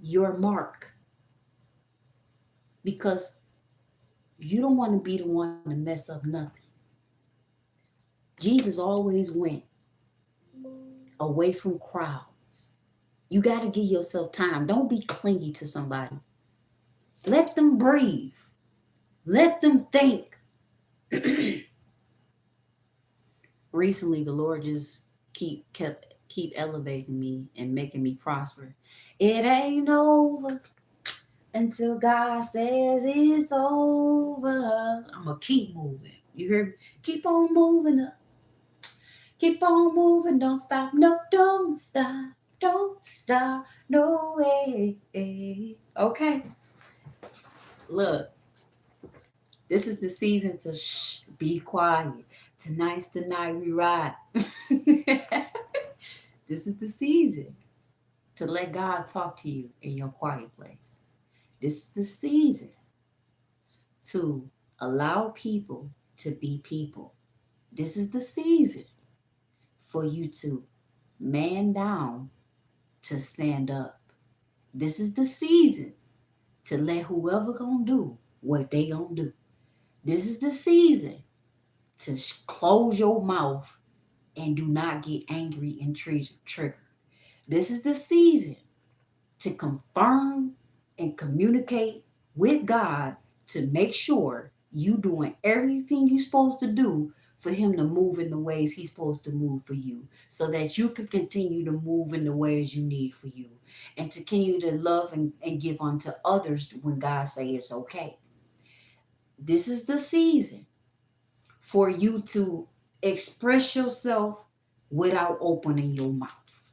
your mark because you don't want to be the one to mess up nothing. Jesus always went away from crowds. You got to give yourself time. Don't be clingy to somebody. Let them breathe. Let them think. Recently, the Lord just keep elevating me and making me prosper. It ain't over until God says it's over. I'm going to keep moving. You hear me? Keep on moving up. Keep on moving. Don't stop. No, don't stop. Don't stop. No way. Okay. Look, this is the season to shh, be quiet. Tonight's the night we ride. This is the season to let God talk to you in your quiet place. This is the season to allow people to be people. This is the season for you to man down to stand up. This is the season to let whoever gonna do what they gonna do. This is the season to close your mouth and do not get angry and trigger. This is the season to confirm and communicate with God to make sure you doing everything you're supposed to do for him to move in the ways he's supposed to move for you so that you can continue to move in the ways you need for you and to continue to love and give unto others when God say it's okay. This is the season for you to express yourself without opening your mouth.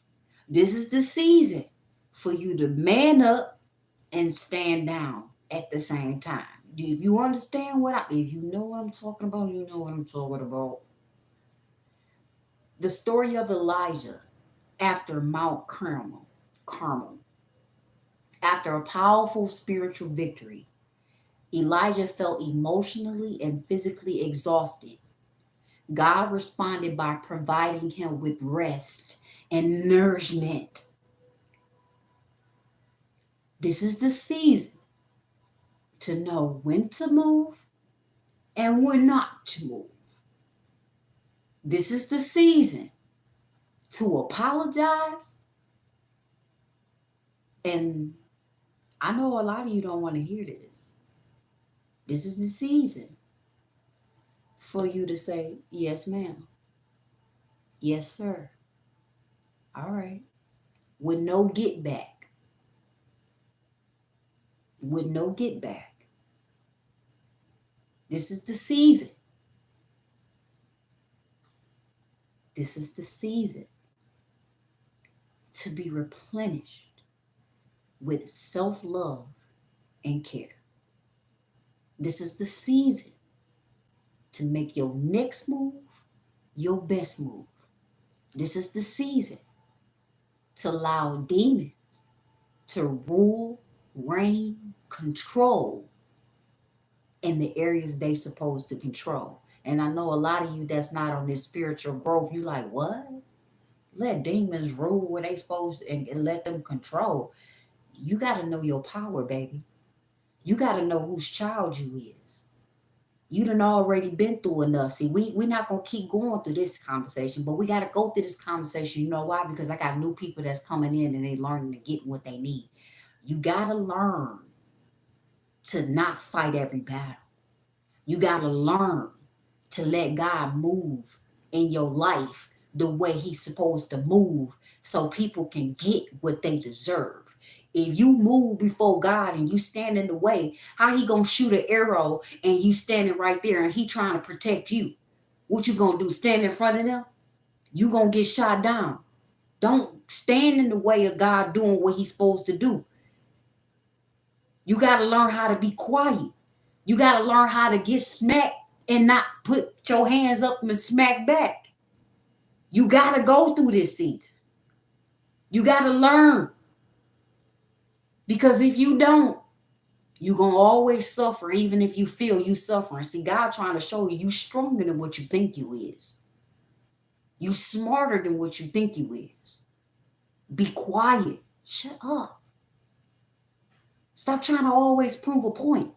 This is the season for you to man up and stand down at the same time. If you understand if you know what I'm talking about, you know what I'm talking about. The story of Elijah after Mount Carmel. After a powerful spiritual victory, Elijah felt emotionally and physically exhausted. God responded by providing him with rest and nourishment. This is the season to know when to move and when not to move. This is the season to apologize. And I know a lot of you don't want to hear this. This is the season for you to say, yes, ma'am. Yes, sir. All right. With no get back. With no get back. This is the season. This is the season to be replenished with self-love and care. This is the season to make your next move your best move. This is the season to allow demons to rule, reign, control in the areas they supposed to control. And I know a lot of you that's not on this spiritual growth, you like, what? Let demons rule where they supposed to, and let them control. You got to know your power, baby. You got to know whose child you is. You done already been through enough. See, we're not going to keep going through this conversation, but we got to go through this conversation. You know why? Because I got new people that's coming in and they learning to get what they need. You got to learn to not fight every battle. You got to learn to let God move in your life the way he's supposed to move so people can get what they deserve. If you move before God and you stand in the way, how he gonna shoot an arrow and you standing right there and he trying to protect you? What you gonna do? Stand in front of them? You gonna get shot down. Don't stand in the way of God doing what he's supposed to do. You gotta learn how to be quiet. You gotta learn how to get smacked and not put your hands up and smack back. You gotta go through this season. You gotta learn. Because if you don't, you're going to always suffer, even if you feel you suffering. See, God trying to show you stronger than what you think you is. You smarter than what you think you is. Be quiet. Shut up. Stop trying to always prove a point.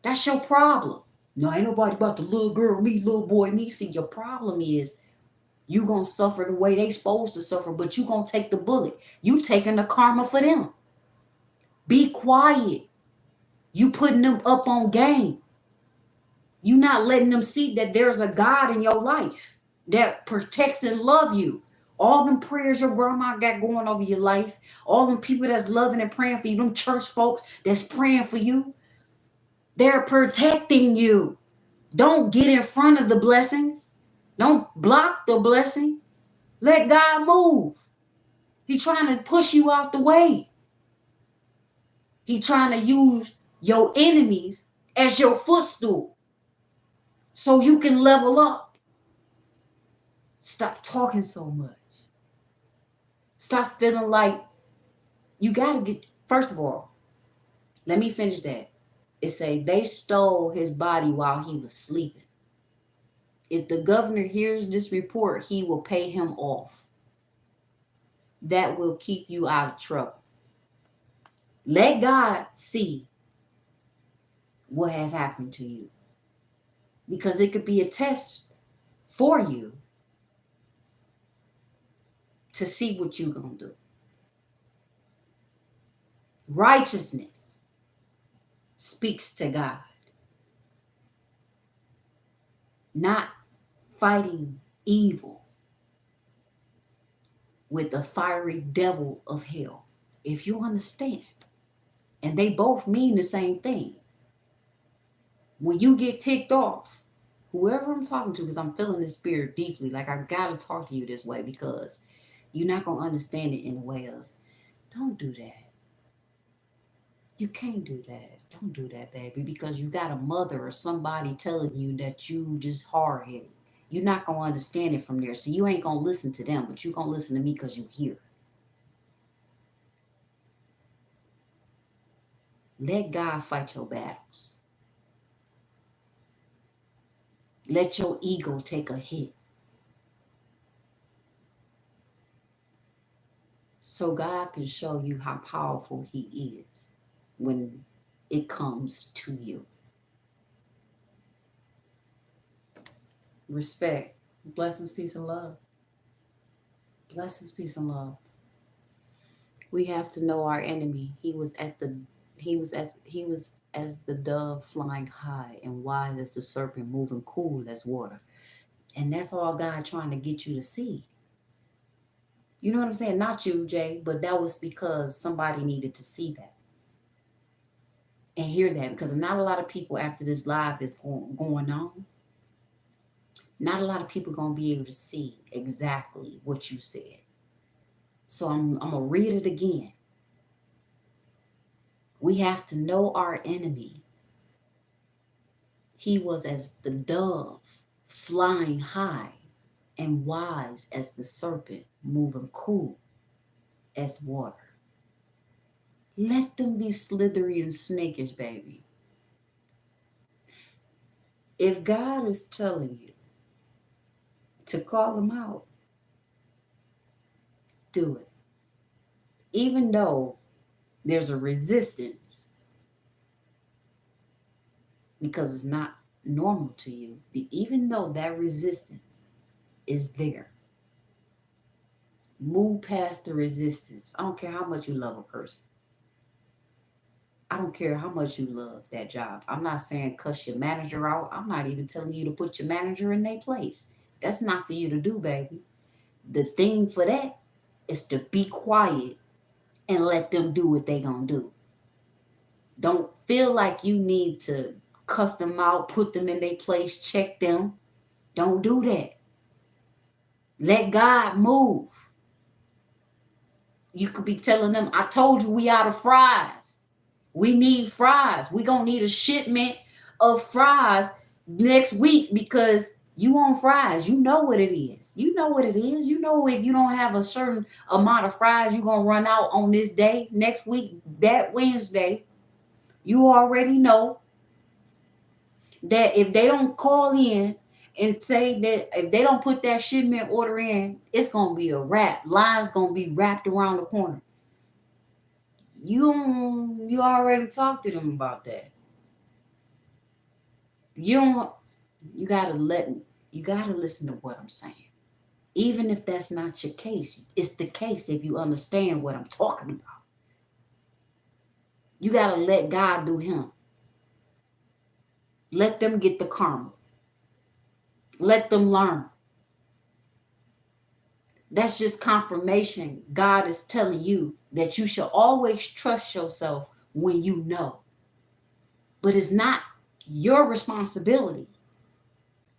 That's your problem. No, ain't nobody about the little girl, me, little boy, me. See, your problem is you going to suffer the way they supposed to suffer, but you going to take the bullet. You taking the karma for them. Be quiet. You putting them up on game. You not letting them see that there's a God in your life that protects and love you. All them prayers your grandma got going over your life, all them people that's loving and praying for you, them church folks that's praying for you, they're protecting you. Don't get in front of the blessings. Don't block the blessing. Let God move. He's trying to push you out the way. He's trying to use your enemies as your footstool so you can level up. Stop talking so much. Stop feeling like you got to get, first of all, let me finish that. It say they stole his body while he was sleeping. If the governor hears this report, he will pay him off. That will keep you out of trouble. Let God see what has happened to you. Because it could be a test for you to see what you're going to do. Righteousness speaks to God. Not fighting evil with the fiery devil of hell. If you understand. And they both mean the same thing. When you get ticked off, whoever I'm talking to, because I'm feeling this spirit deeply, like I got to talk to you this way because you're not going to understand it in a way of, don't do that. You can't do that. Don't do that, baby, because you got a mother or somebody telling you that you just hard headed. You're not gonna understand it from there. So you ain't gonna listen to them, but you gonna listen to me because you hear. Let God fight your battles. Let your ego take a hit. So God can show you how powerful He is when it comes to you. Respect. Blessings, peace, and love. Blessings, peace, and love. We have to know our enemy. He was as the dove flying high and wise as the serpent moving cool as water. And that's all God trying to get you to see. You know what I'm saying? Not you, Jay, but that was because somebody needed to see that and hear that, because not a lot of people after this live is going on. Not a lot of people going to be able to see exactly what you said. So I'm going to read it again. We have to know our enemy. He was as the dove flying high and wise as the serpent moving cool as water. Let them be slithery and snakish, baby. If God is telling you to call them out, do it. Even though there's a resistance, because it's not normal to you, even though that resistance is there, move past the resistance. I don't care how much you love a person. I don't care how much you love that job. I'm not saying cuss your manager out. I'm not even telling you to put your manager in their place. That's not for you to do, baby. The thing for that is to be quiet and let them do what they gonna do. Don't feel like you need to cuss them out, put them in their place, check them. Don't do that. Let God move. You could be telling them, I told you we out of fries. We need fries. We gonna need a shipment of fries next week because you want fries. You know what it is. You know what it is. You know if you don't have a certain amount of fries, you're gonna run out on this day, next week, that Wednesday. You already know that if they don't call in and say that if they don't put that shipment order in, it's gonna be a wrap. Lines gonna be wrapped around the corner. You already talked to them about that. You don't you gotta listen to what I'm saying. Even if that's not your case, it's the case if you understand what I'm talking about. You gotta let God do him. Let them get the karma. Let them learn. That's just confirmation. God is telling you that you should always trust yourself when you know. But it's not your responsibility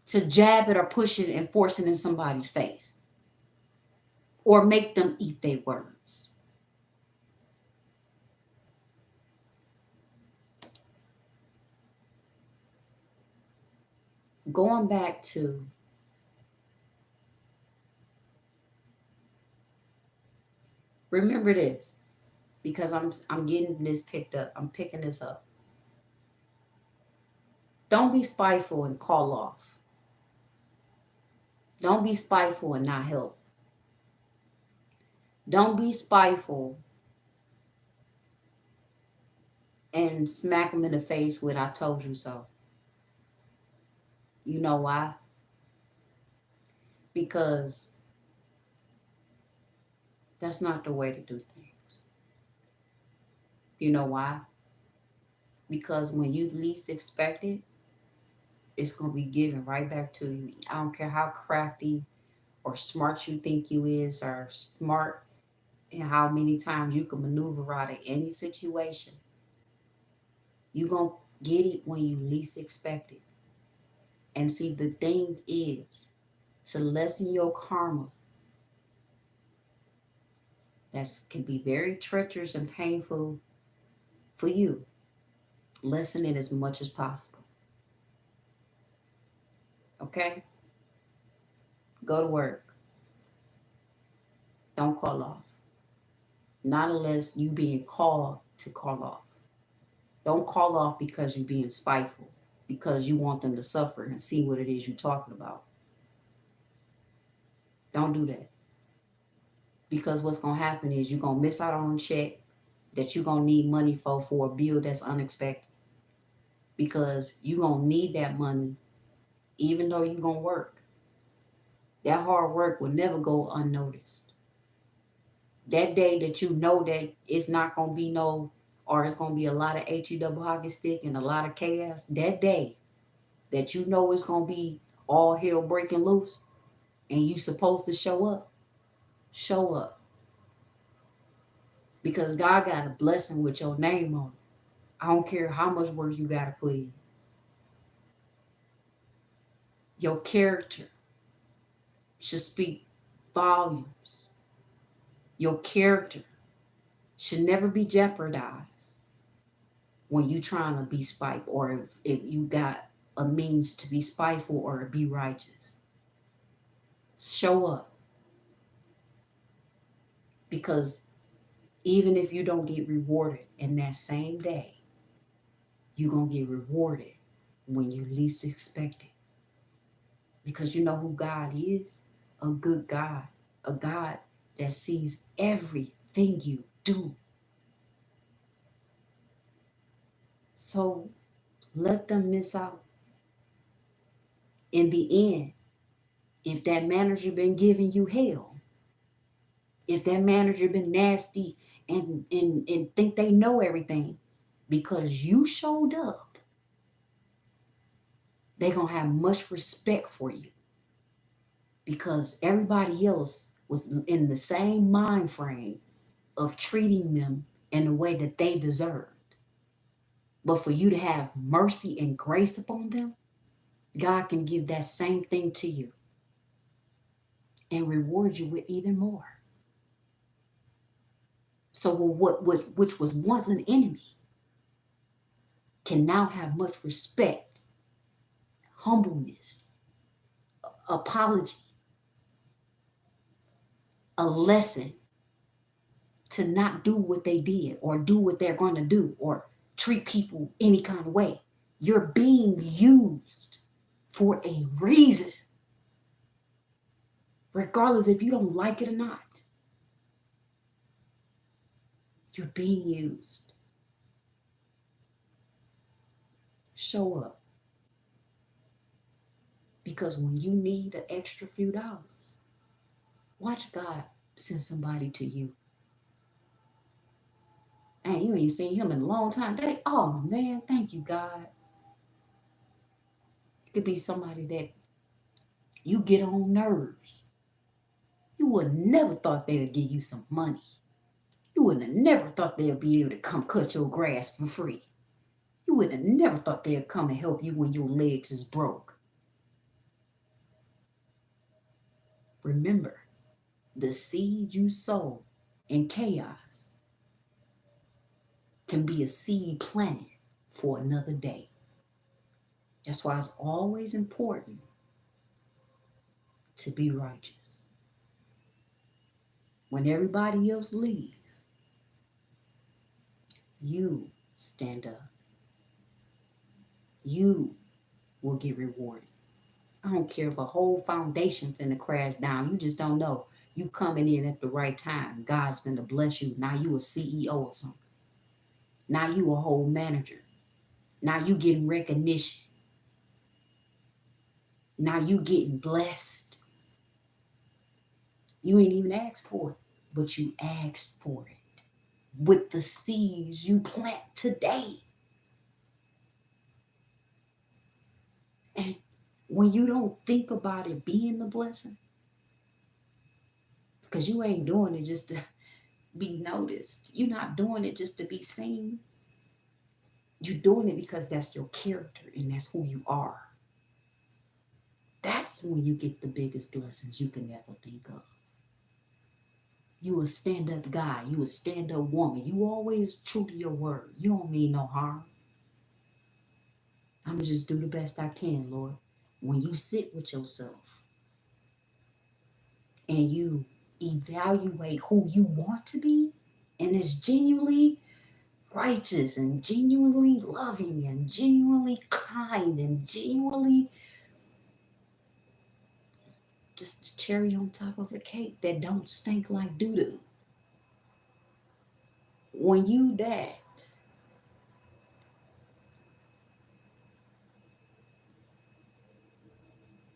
to jab it or push it and force it in somebody's face or make them eat their words. Going back to remember this, because I'm getting this picked up. I'm picking this up. Don't be spiteful and call off. Don't be spiteful and not help. Don't be spiteful and smack them in the face with I told you so. You know why? Because that's not the way to do things. You know why? Because when you least expect it, it's going to be given right back to you. I don't care how crafty or smart you think you is, or smart and how many times you can maneuver out of any situation. You're going to get it when you least expect it. And see, the thing is to lessen your karma. That can be very treacherous and painful for you. Lessen it as much as possible. Okay? Go to work. Don't call off. Not unless you being called to call off. Don't call off because you're being spiteful, because you want them to suffer and see what it is you're talking about. Don't do that. Because what's going to happen is you're going to miss out on a check that you're going to need money for a bill that's unexpected. Because you're going to need that money even though you're going to work. That hard work will never go unnoticed. That day that you know that it's not going to be no, or it's going to be a lot of HE double hockey stick and a lot of chaos, that day that you know it's going to be all hell breaking loose and you supposed to show up, show up. Because God got a blessing with your name on it. I don't care how much work you got to put in. Your character should speak volumes. Your character should never be jeopardized when you trying to be spiteful, or if you got a means to be spiteful or be righteous. Show up. Because even if you don't get rewarded in that same day, you're going to get rewarded when you least expect it. Because you know who God is? A good God. A God that sees everything you do. So let them miss out. In the end, if that manager been giving you hell, if that manager been nasty and think they know everything, because you showed up, they're going to have much respect for you. Because everybody else was in the same mind frame of treating them in a way that they deserved. But for you to have mercy and grace upon them, God can give that same thing to you and reward you with even more. So which was once an enemy can now have much respect, humbleness, apology, a lesson to not do what they did or do what they're going to do or treat people any kind of way. You're being used for a reason, regardless if you don't like it or not. You're being used. Show up. Because when you need an extra few dollars, watch God send somebody to you. And you ain't seen him in a long time. Oh man, thank you, God. It could be somebody that you get on nerves. You would never thought they'd give you some money. You would have never thought they'd be able to come cut your grass for free. You would have never thought they'd come and help you when your legs is broke. Remember, the seed you sow in chaos can be a seed planted for another day. That's why it's always important to be righteous. When everybody else leaves, you stand up. You will get rewarded. I don't care if a whole foundation finna crash down. You just don't know. You coming in at the right time. God's finna bless you. Now you a CEO or something. Now you a whole manager. Now you getting recognition. Now you getting blessed. You ain't even asked for it, but you asked for it with the seeds you plant today. And when you don't think about it being the blessing, because you ain't doing it just to be noticed. You're not doing it just to be seen. You're doing it because that's your character and that's who you are. That's when you get the biggest blessings you can ever think of. You a stand-up guy. You a stand-up woman. You always true to your word. You don't mean no harm. I'm going to just do the best I can, Lord. When you sit with yourself and you evaluate who you want to be, and it's genuinely righteous and genuinely loving and genuinely kind and genuinely just the cherry on top of a cake that don't stink like doo-doo. When you that,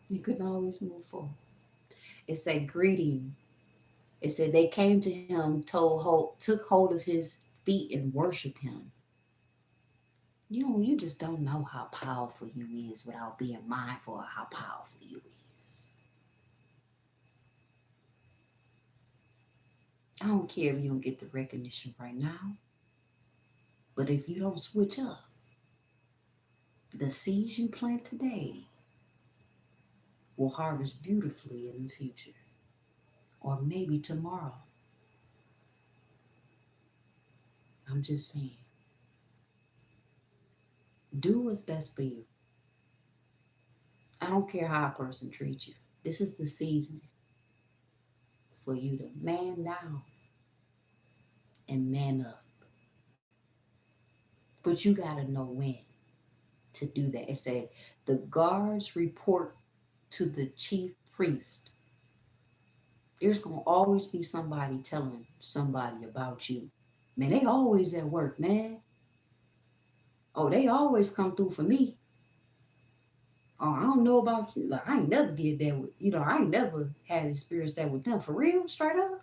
you can always move forward. It said greeting. It said they came to him, took hold of his feet and worshiped him. You just don't know how powerful you is without being mindful of how powerful you is. I don't care if you don't get the recognition right now, but if you don't switch up, the seeds you plant today will harvest beautifully in the future, or maybe tomorrow. I'm just saying, do what's best for you. I don't care how a person treats you. This is the season for you to man down and man up. But you got to know when to do that. It said the guards report to the chief priest. There's going to always be somebody telling somebody about you. Man, they always at work, man. Oh, they always come through for me. Oh, I don't know about you. Like, I ain't never did that with, I ain't never had experienced that with them. For real, straight up.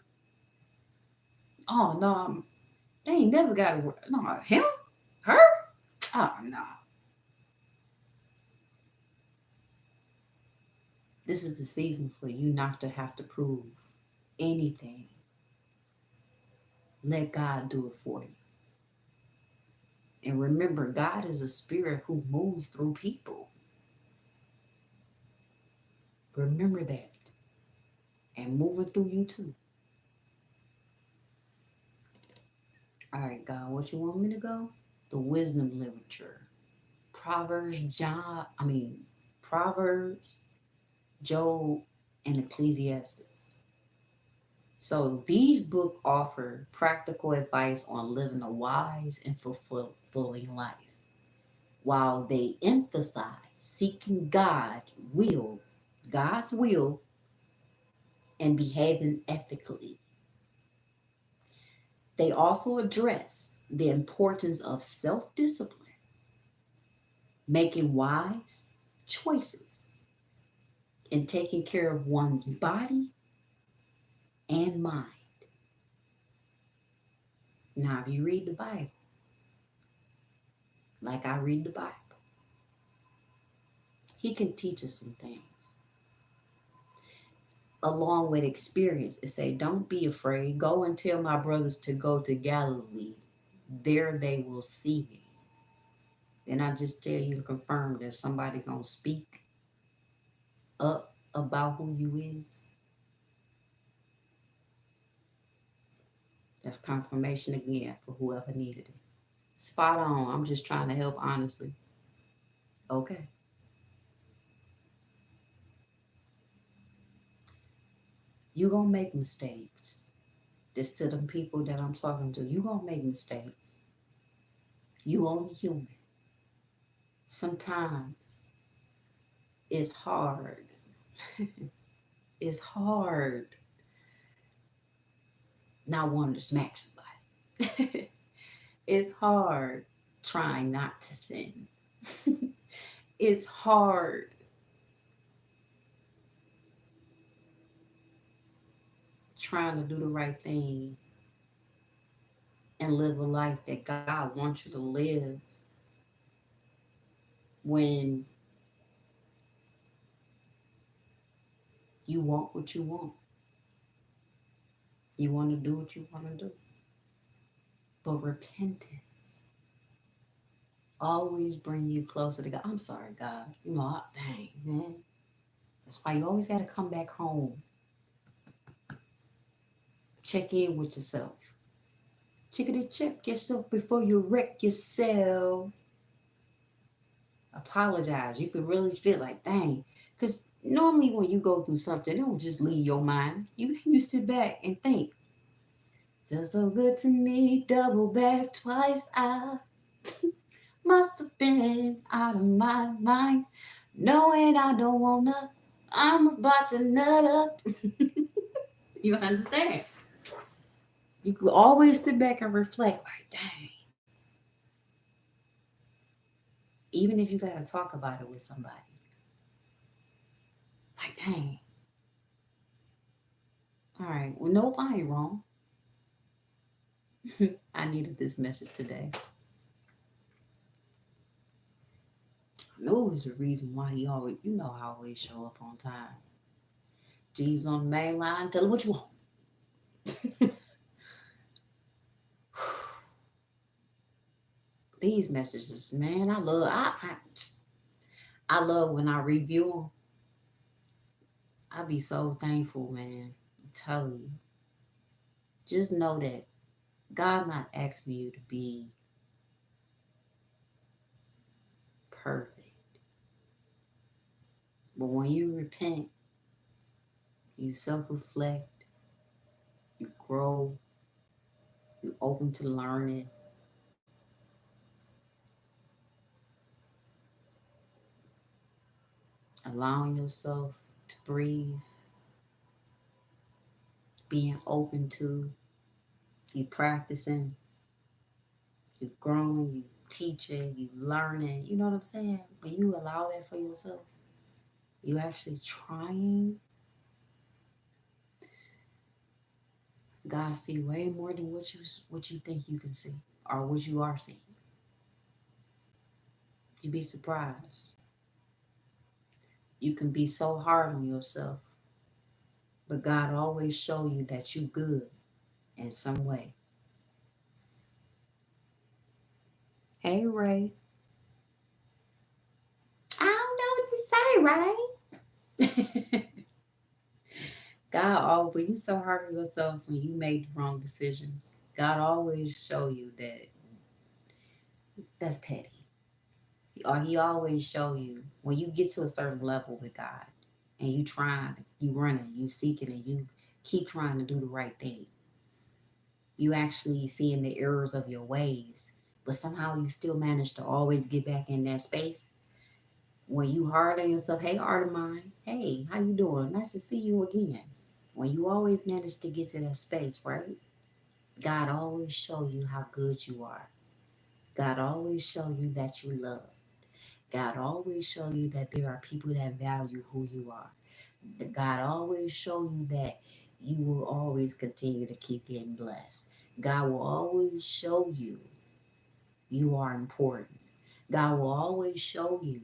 Oh, no, they ain't never got to work. No, him? Her? Oh, no. This is the season for you not to have to prove anything. Let God do it for you. And remember, God is a spirit who moves through people. Remember that. And moving through you too. All right, God, what you want me to go? The wisdom literature. Proverbs, Job, and Ecclesiastes. So these books offer practical advice on living a wise and fulfilling life, while they emphasize seeking God's will, and behaving ethically. They also address the importance of self-discipline, making wise choices, and taking care of one's body and mind. Now, if you read the Bible, like I read the Bible, he can teach us some things. Along with experience, it say, don't be afraid. Go and tell my brothers to go to Galilee. There they will see me. Then I just tell you to confirm that somebody gonna speak up about who you is. That's confirmation again for whoever needed it. Spot on. I'm just trying to help honestly. Okay. You gonna make mistakes. This to the people that I'm talking to. You gonna make mistakes. You only human. Sometimes it's hard. It's hard not wanting to smack somebody. It's hard trying not to sin. It's hard trying to do the right thing and live a life that God wants you to live when you want what you want. You want to do what you want to do. But repentance always bring you closer to God. I'm sorry, God. Dang, man. That's why you always got to come back home. Check in with yourself. Chickadee, check yourself before you wreck yourself. Apologize. You could really feel like, dang. Because normally when you go through something, it don't just leave your mind. You sit back and think, feels so good to me, double back twice. I must have been out of my mind. Knowing I don't wanna, I'm about to nut up. You understand? You could always sit back and reflect, like, dang. Even if you gotta talk about it with somebody, like, dang. All right. Well, nope, I ain't wrong. I needed this message today. I knew it was the reason why he always, I always show up on time. G's on the main line, tell him what you want. These messages, man, I love when I review them. I be so thankful, man. I'm telling you. Just know that God not asking you to be perfect. But when you repent, you self-reflect, you grow, you open to learning, allowing yourself to breathe, being open to, you practicing, you growing, you teaching, you learning. You know what I'm saying? When you allow that for yourself, you actually trying. God see way more than what you think you can see or what you are seeing. You'd be surprised. You can be so hard on yourself, but God always show you that you good in some way. Hey Ray, I don't know what to say, Ray. God always, you so hard on yourself when you made the wrong decisions. God always show you that that's petty. Or he always show you when you get to a certain level with God and you trying, you running, you seeking, and you keep trying to do the right thing. You actually seeing the errors of your ways, but somehow you still manage to always get back in that space. When you hard on yourself, hey art of mine, hey, how you doing? Nice to see you again. When you always manage to get to that space, right? God always show you how good you are. God always show you that you love. God always show you that there are people that value who you are. God always show you that you will always continue to keep getting blessed. God will always show you you are important. God will always show you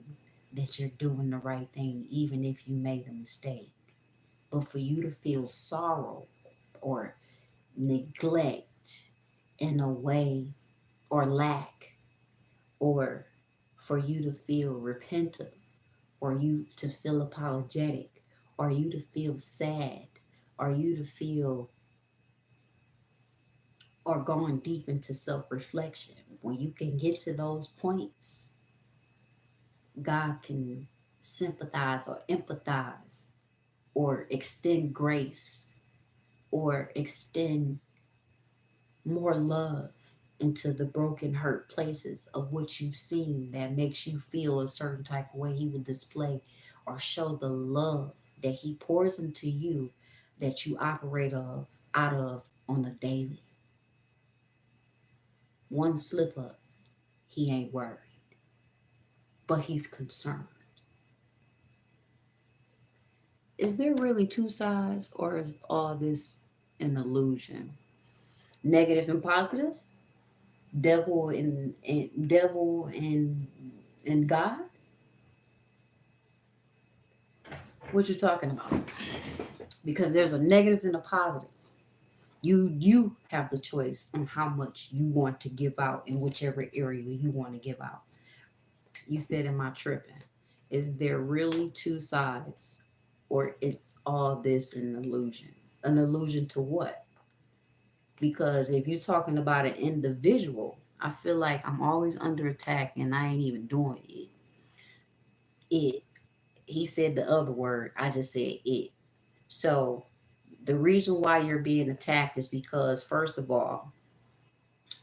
that you're doing the right thing, even if you made a mistake. But for you to feel sorrow or neglect in a way or lack, or for you to feel repentant, or you to feel apologetic, or you to feel sad, or you to feel or going deep into self-reflection. When you can get to those points, God can sympathize or empathize or extend grace or extend more love into the broken hurt places of what you've seen that makes you feel a certain type of way. He will display or show the love that he pours into you that you operate out of on a daily. One slip up, he ain't worried, but he's concerned. Is there really two sides, or is all this an illusion? Negative and positive? Devil and God? What you talking about? Because there's a negative and a positive. You have the choice on how much you want to give out in whichever area you want to give out. You said, am I tripping? Is there really two sides, or it's all this an illusion? An illusion to what? Because if you're talking about an individual, I feel like I'm always under attack and I ain't even doing it. It. He said the other word. I just said it. So the reason why you're being attacked is because, first of all,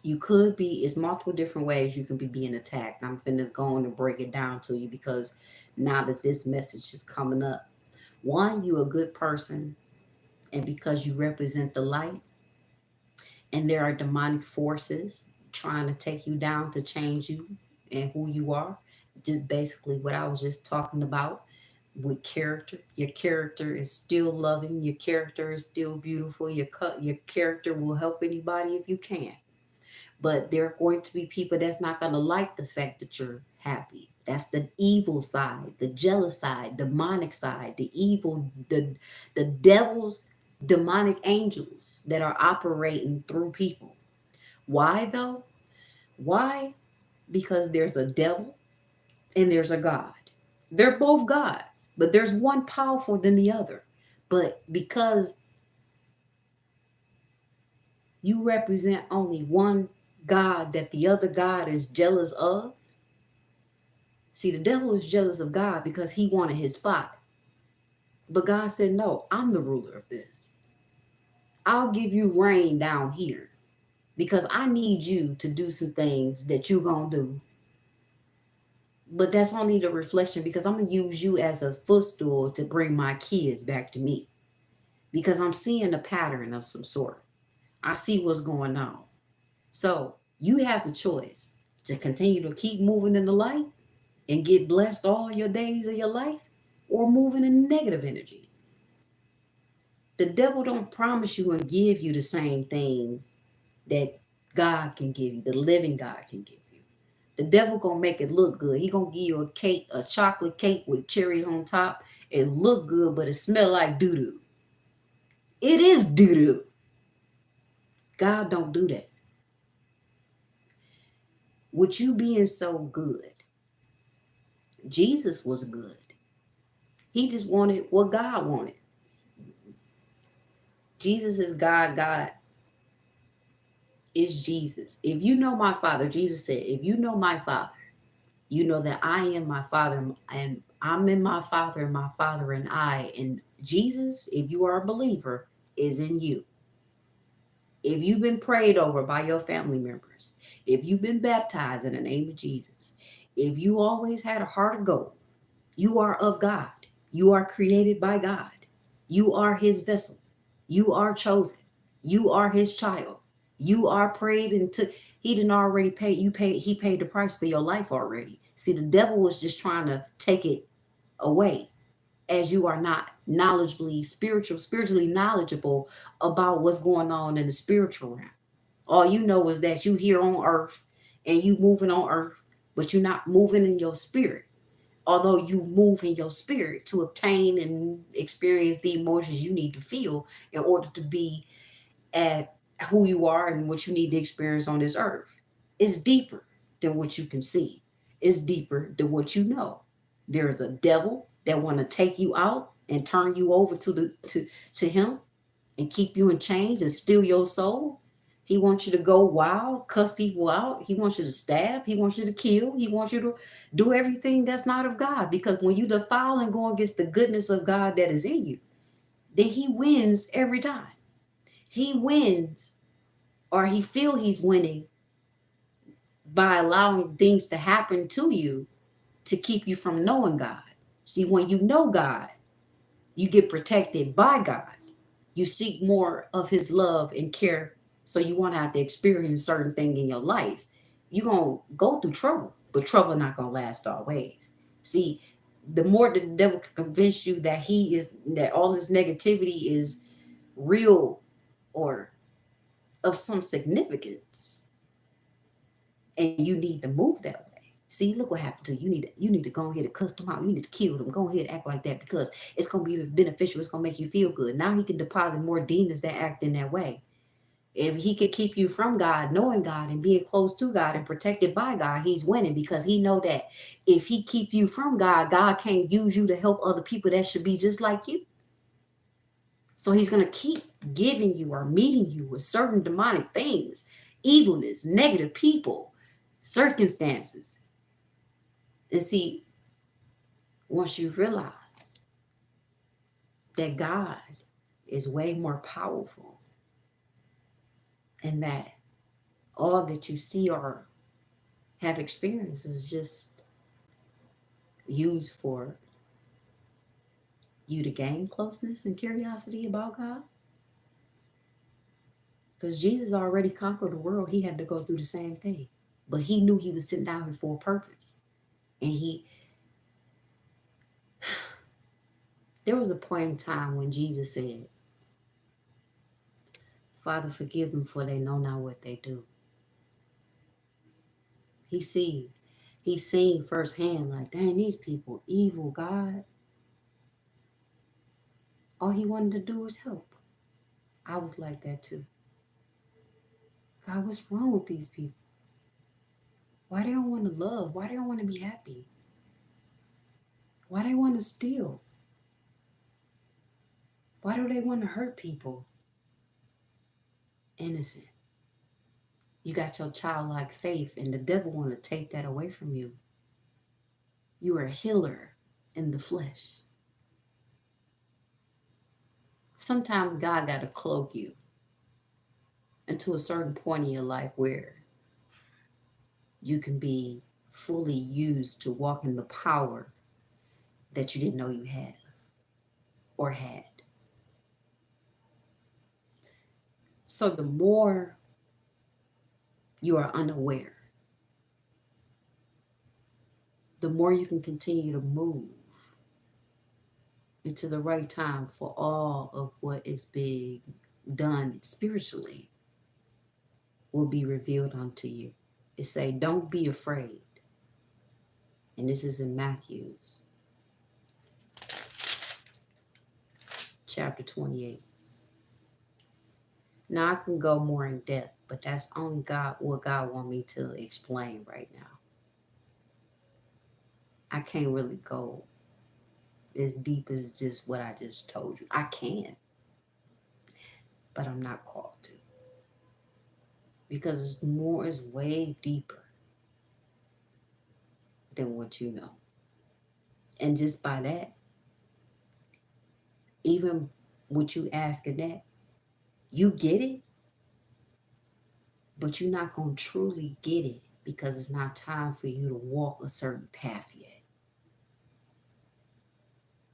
you could be, it's multiple different ways you can be being attacked. I'm finna go on and break it down to you because now that this message is coming up. One, you a good person, and because you represent the light, and there are demonic forces trying to take you down to change you and who you are. Just basically what I was just talking about with character. Your character is still loving. Your character is still beautiful. Your character will help anybody if you can. But there are going to be people that's not going to like the fact that you're happy. That's the evil side, the jealous side, demonic side, the evil, the devil's demonic angels that are operating through people. Why though? Why? Because there's a devil and there's a God. They're both gods, but there's one powerful than the other. But because you represent only one God that the other God is jealous of, see, the devil is jealous of God because he wanted his spot. But God said, no, I'm the ruler of this. I'll give you rain down here because I need you to do some things that you're going to do. But that's only the reflection because I'm going to use you as a footstool to bring my kids back to me because I'm seeing a pattern of some sort. I see what's going on. So you have the choice to continue to keep moving in the light and get blessed all your days of your life or moving in negative energy. The devil don't promise you and give you the same things that God can give you, the living God can give you. The devil gonna make it look good. He gonna give you a cake, a chocolate cake with cherries on top. It look good, but it smell like doo-doo. It is doo-doo. God don't do that. With you being so good, Jesus was good. He just wanted what God wanted. Jesus is God. God is Jesus. If you know my Father, Jesus said, if you know my Father, you know that I am my Father and I'm in my Father and my Father and I. And Jesus, if you are a believer, is in you. If you've been prayed over by your family members, if you've been baptized in the name of Jesus, if you always had a heart of gold, you are of God. You are created by God. You are his vessel. You are chosen. You are his child. You are prayed into. He didn't already pay. He paid the price for your life already. See, the devil was just trying to take it away as you are not spiritually knowledgeable about what's going on in the spiritual realm. All you know is that you here on earth and you moving on earth, but you're not moving in your spirit. Although you move in your spirit to obtain and experience the emotions you need to feel in order to be at who you are and what you need to experience on this earth. It's deeper than what you can see. It's deeper than what you know. There is a devil that want to take you out and turn you over to him and keep you in chains and steal your soul. He wants you to go wild, cuss people out. He wants you to stab. He wants you to kill. He wants you to do everything that's not of God. Because when you defile and go against the goodness of God that is in you, then he wins every time. He wins, or he feel he's winning by allowing things to happen to you to keep you from knowing God. See, when you know God, you get protected by God. You seek more of his love and care. So you want to have to experience certain thing in your life. You're going to go through trouble, but trouble not going to last always. See, the more the devil can convince you that all this negativity is real or of some significance, and you need to move that way. See, look what happened to you. You need to go ahead and cuss them out. You need to kill them. Go ahead and act like that because it's gonna be beneficial. It's gonna make you feel good. Now he can deposit more demons that act in that way. If he could keep you from God, knowing God and being close to God and protected by God, he's winning because he know that if he keep you from God, God can't use you to help other people that should be just like you. So he's going to keep giving you or meeting you with certain demonic things, evilness, negative people, circumstances. And see, once you realize that God is way more powerful and that all that you see or have experienced is just used for you to gain closeness and curiosity about God. Because Jesus already conquered the world, he had to go through the same thing. But he knew he was sitting down here for a purpose. And there was a point in time when Jesus said, Father, forgive them for they know not what they do. He seen firsthand, like, dang, these people evil, God. All he wanted to do was help. I was like that too. God, what's wrong with these people? Why they don't want to love? Why they don't want to be happy? Why they want to steal? Why do they want to hurt people? Innocent. You got your childlike faith, and the devil want to take that away from you. You are a healer in the flesh. Sometimes God got to cloak you into a certain point in your life where you can be fully used to walk in the power that you didn't know you had or had. So the more you are unaware, the more you can continue to move into the right time for all of what is being done spiritually will be revealed unto you. It say, don't be afraid. And this is in Matthew's chapter 28. Now I can go more in depth, but that's only what God want me to explain right now. I can't really go as deep as just what I just told you. I can, but I'm not called to. Because it's way deeper than what you know. And just by that, even what you asking that, you get it, but you're not going to truly get it because it's not time for you to walk a certain path yet.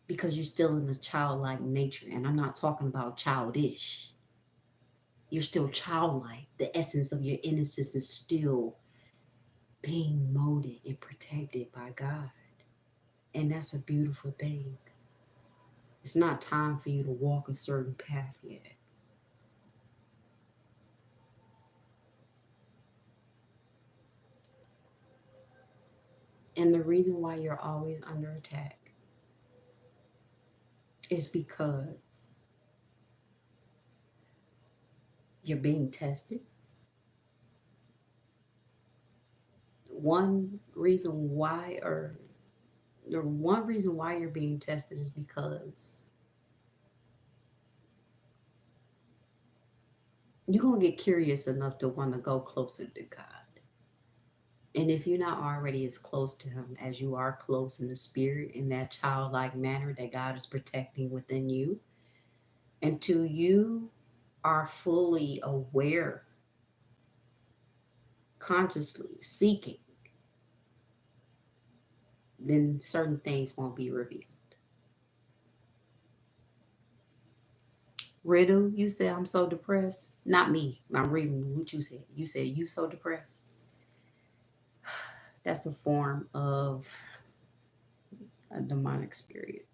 Because you're still in the childlike nature. And I'm not talking about childish. You're still childlike. The essence of your innocence is still being molded and protected by God. And that's a beautiful thing. It's not time for you to walk a certain path yet. And the reason why you're always under attack is because you're being tested. One reason why you're being tested is because you're going to get curious enough to want to go closer to God. And if you're not already as close to him as you are close in the spirit, in that childlike manner that God is protecting within you, until you are fully aware, consciously seeking, then certain things won't be revealed. Riddle, you said I'm so depressed. Not me. I'm reading what you said. You said you so depressed. That's a form of a demonic spirit.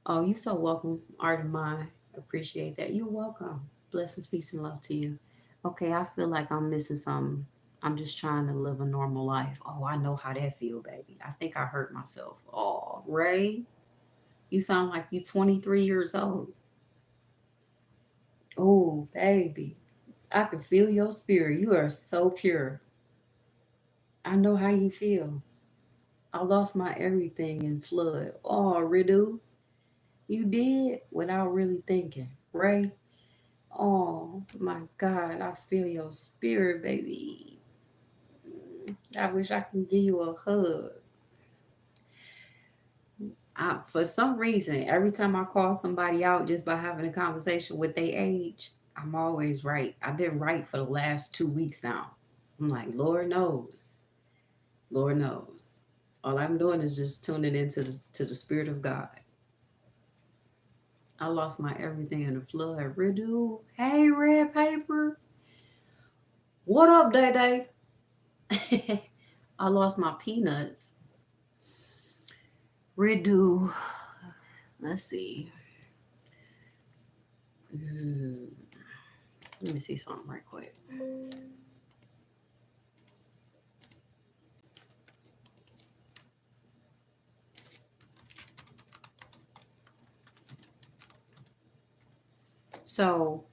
Oh, you so welcome, Art of Mine. Appreciate that. You're welcome. Blessings, peace, and love to you. Okay, I feel like I'm missing something. I'm just trying to live a normal life. Oh, I know how that feel, baby. I think I hurt myself. Oh, Ray, you sound like you 23 years old. Oh, baby. I can feel your spirit. You are so pure. I know how you feel. I lost my everything in flood. Oh, Ridu. You did without really thinking, Ray. Oh my God, I feel your spirit, baby. I wish I could give you a hug. For some reason, every time I call somebody out just by having a conversation with their age, I'm always right. I've been right for the last 2 weeks now. I'm like, Lord knows. Lord knows. All I'm doing is just tuning into the Spirit of God. I lost my everything in the flood. Riddle. Hey, red paper. What up, Day Day? I lost my peanuts. Riddle. Let's see. Let me see something right quick. So,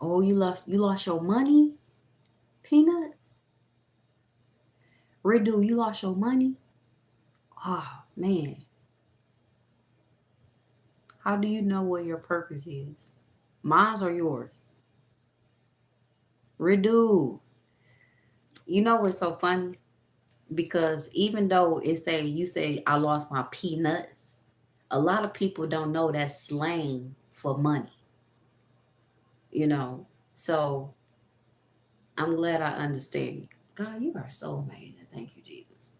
oh, you lost your money, peanuts. Riddle, you lost your money. Oh man, how do you know what your purpose is? Mine's or yours? Riddle, you know what's so funny? Because even though you say I lost my peanuts, a lot of people don't know that's slang for money. You know, so I'm glad I understand you. God, you are so amazing. Thank you, Jesus.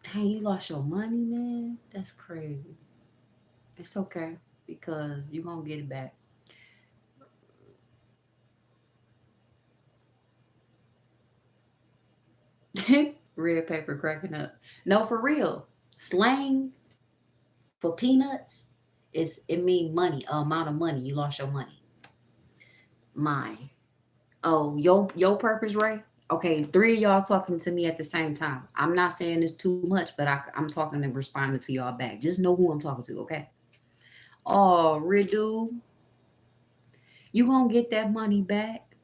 Dang, you lost your money, man. That's crazy. It's okay because you're gonna get it back. Red paper cracking up. No, for real. Slang for peanuts is it mean money, amount of money. You lost your money. Mine. Oh, your purpose, Ray? Okay, three of y'all talking to me at the same time. I'm not saying it's too much, but I'm talking and responding to y'all back. Just know who I'm talking to, okay? Oh, Riddle, you gonna get that money back?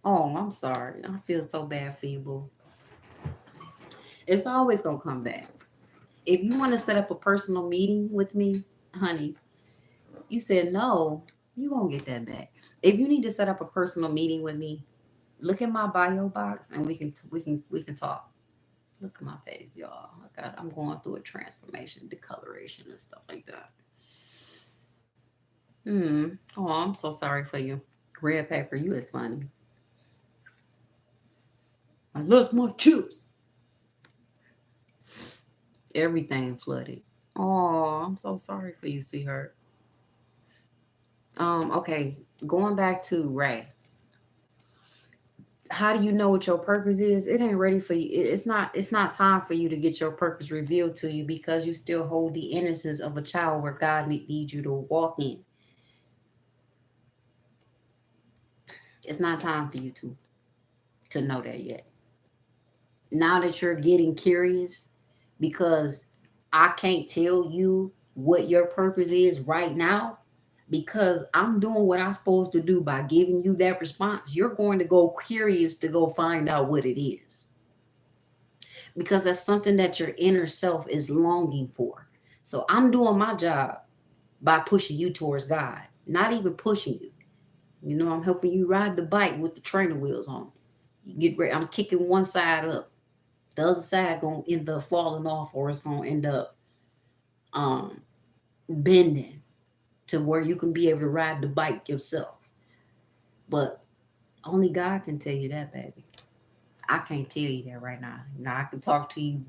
Oh, I'm sorry. I feel so bad for you, boo. It's always gonna come back. If you want to set up a personal meeting with me, honey, you said no, you gonna get that back. If you need to set up a personal meeting with me, look at my bio box and we can talk. Look at my face, y'all. I'm going through a transformation, decoloration, and stuff like that. Oh, I'm so sorry for you. Red paper, you is funny. I lost my chips. Everything flooded. Oh, I'm so sorry for you, sweetheart. Okay, going back to Ray. How do you know what your purpose is? It ain't ready for you. It's not time for you to get your purpose revealed to you because you still hold the innocence of a child where God needs you to walk in. It's not time for you to know that yet. Now that you're getting curious, because I can't tell you what your purpose is right now, because I'm doing what I'm supposed to do by giving you that response, you're going to go curious to go find out what it is. Because that's something that your inner self is longing for. So I'm doing my job by pushing you towards God, not even pushing you. You know, I'm helping you ride the bike with the trainer wheels on. You get ready. I'm kicking one side up. The other side gonna end up falling off, or it's gonna end up um bending to where you can be able to ride the bike yourself. But only God can tell you that, baby. I can't tell you that right now. Now I can talk to you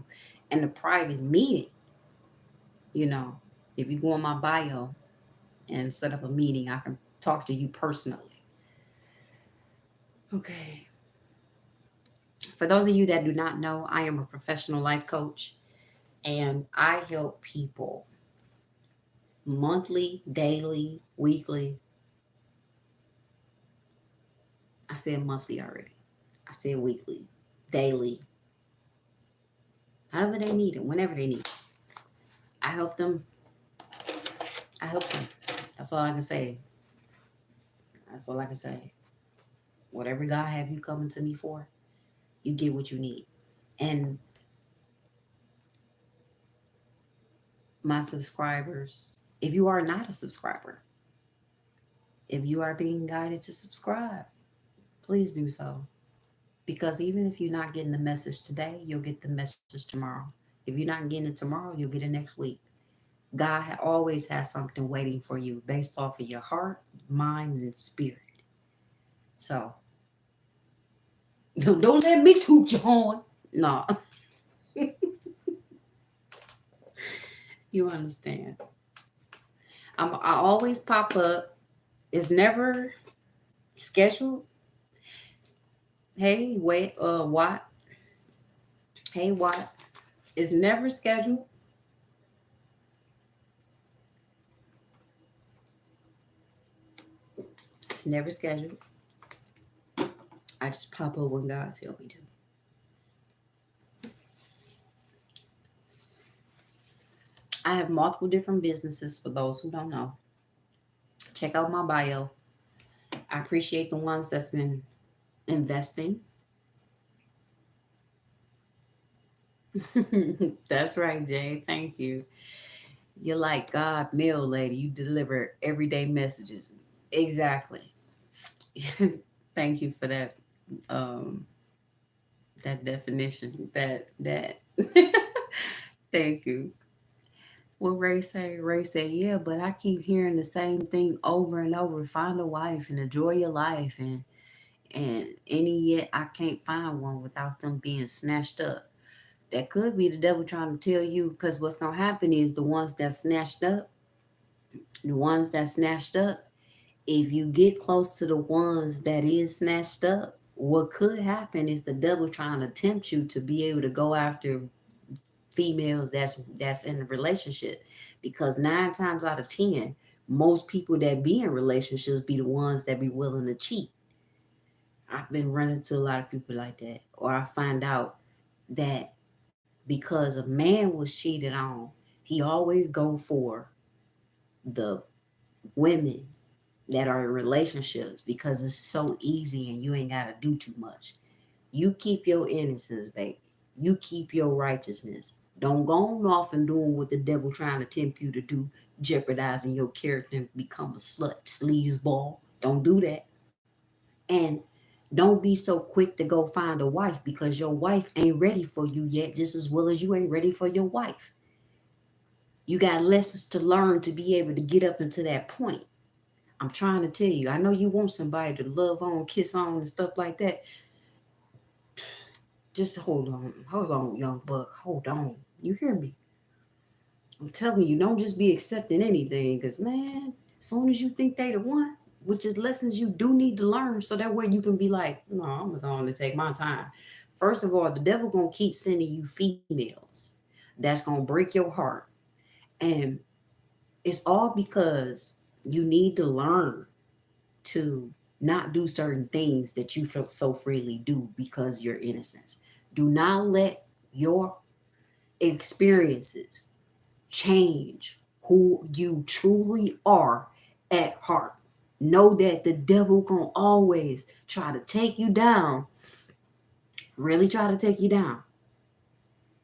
in a private meeting, you know. If you go on my bio and set up a meeting, I can talk to you personally. Okay. For those of you that do not know, I am a professional life coach and I help people monthly, daily, weekly. I said monthly already. I said weekly, daily, however they need it, whenever they need it. I help them. I help them. That's all I can say. That's all I can say. Whatever God have you coming to me for, you get what you need. And my subscribers, if you are not a subscriber, if you are being guided to subscribe, please do so. Because even if you're not getting the message today, you'll get the message tomorrow. If you're not getting it tomorrow, you'll get it next week. God always has something waiting for you based off of your heart, mind, and spirit. So don't let me toot your horn. No, you understand. I always pop up. It's never scheduled. Hey, wait, what? Hey, what? It's never scheduled. It's never scheduled. I just pop up when God tells me to. I have multiple different businesses for those who don't know. Check out my bio. I appreciate the ones that's been investing. That's right, Jay. Thank you. You're like God mail lady. You deliver everyday messages. Exactly. Thank you for that. Um, that definition. That. Thank you. What Ray say? Ray said, "Yeah, but I keep hearing the same thing over and over. Find a wife and enjoy your life, and any yet I can't find one without them being snatched up." That could be the devil trying to tell you, because what's gonna happen is the ones that snatched up, if you get close to the ones that is snatched up, what could happen is the devil trying to tempt you to be able to go after females that's in a relationship, because 9 times out of 10, most people that be in relationships be the ones that be willing to cheat. I've been running to a lot of people like that, or I find out that because a man was cheated on, he always go for the women that are in relationships because it's so easy and you ain't got to do too much. You keep your innocence, baby. You keep your righteousness. Don't go on off and doing what the devil trying to tempt you to do, jeopardizing your character and become a slut, sleazeball. Don't do that. And don't be so quick to go find a wife, because your wife ain't ready for you yet, just as well as you ain't ready for your wife. You got lessons to learn to be able to get up into that point. I'm trying to tell you, I know you want somebody to love on, kiss on, and stuff like that. Just hold on, young buck, hold on. You hear me? I'm telling you, don't just be accepting anything, because man, as soon as you think they the one, which is lessons you do need to learn, so that way you can be like, no, I'm going to take my time. First of all, the devil gonna keep sending you females that's gonna break your heart, and it's all because you need to learn to not do certain things that you feel so freely do because you're innocent. Do not let your experiences change who you truly are at heart. Know that the devil gonna always try to take you down, really try to take you down,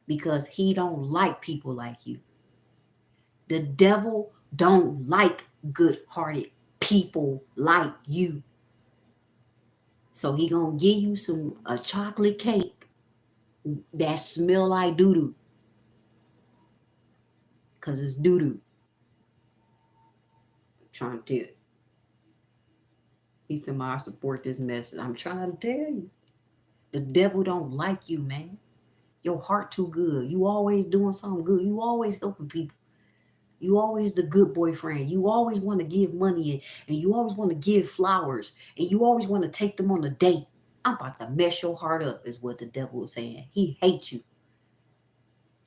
because he don't like people like you. The devil don't like good-hearted people like you. So he gonna give you a chocolate cake that smell like doo doo, cause it's doo doo. Trying to tell you. He's the I support this message. I'm trying to tell you. The devil don't like you, man. Your heart too good. You always doing something good. You always helping people. You always the good boyfriend. You always want to give money, and you always want to give flowers, and you always want to take them on a date. I'm about to mess your heart up, is what the devil is saying. He hates you.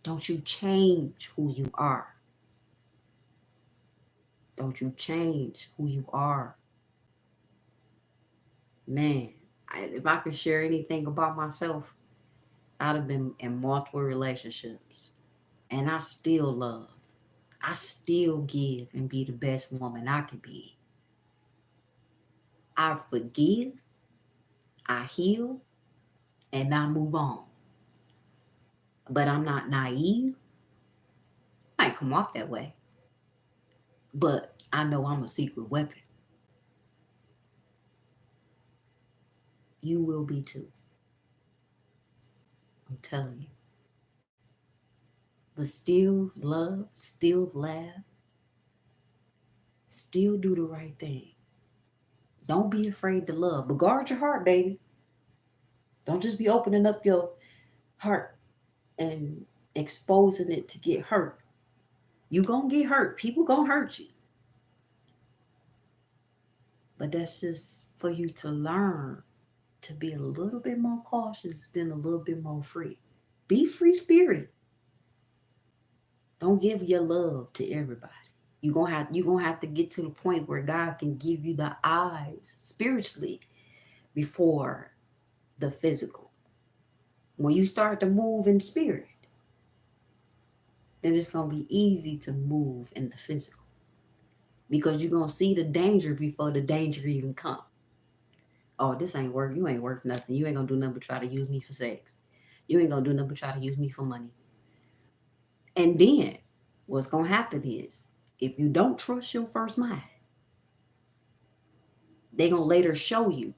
Don't you change who you are. Don't you change who you are. Man, if I could share anything about myself, I'd have been in multiple relationships. And I still love. I still give and be the best woman I can be. I forgive, I heal, and I move on. But I'm not naive. Might come off that way, but I know I'm a secret weapon. You will be too. I'm telling you. But still love, still laugh, still do the right thing. Don't be afraid to love, but guard your heart, baby. Don't just be opening up your heart and exposing it to get hurt. You gonna get hurt. People gonna hurt you. But that's just for you to learn to be a little bit more cautious than a little bit more free. Be free spirited. Don't give your love to everybody. You're gonna have to get to the point where God can give you the eyes spiritually before the physical. When you start to move in spirit, then it's gonna be easy to move in the physical. Because you're gonna see the danger before the danger even comes. Oh, this ain't work. You ain't worth nothing. You ain't gonna do nothing but try to use me for sex. You ain't gonna do nothing but try to use me for money. And then what's gonna happen is if you don't trust your first mind, they're gonna later show you,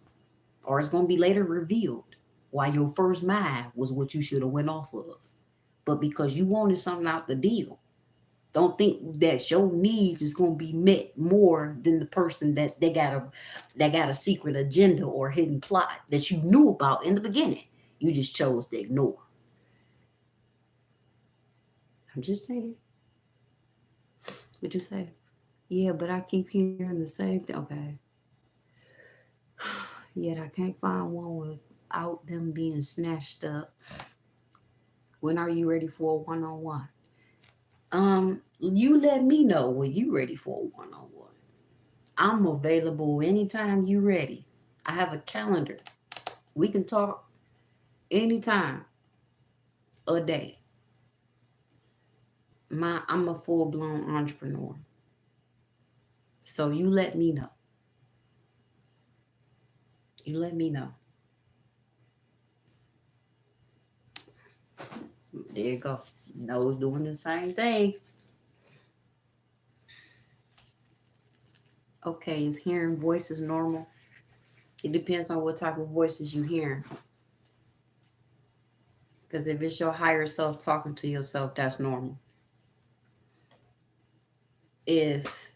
or it's gonna be later revealed why your first mind was what you should have went off of. But because you wanted something out the deal, don't think that your needs is gonna be met more than the person that got a secret agenda or hidden plot that you knew about in the beginning. You just chose to ignore. I'm just saying. What'd you say? Yeah, but I keep hearing the same thing. Okay. Yet I can't find one without them being snatched up. When are you ready for a one-on-one? You let me know when you ready for a one-on-one. I'm available anytime you ready. I have a calendar. We can talk anytime a day. I'm a full-blown entrepreneur. So you let me know. You let me know. There you go. Nose doing the same thing. Okay, is hearing voices normal? It depends on what type of voices you hear. Because if it's your higher self talking to yourself, that's normal. If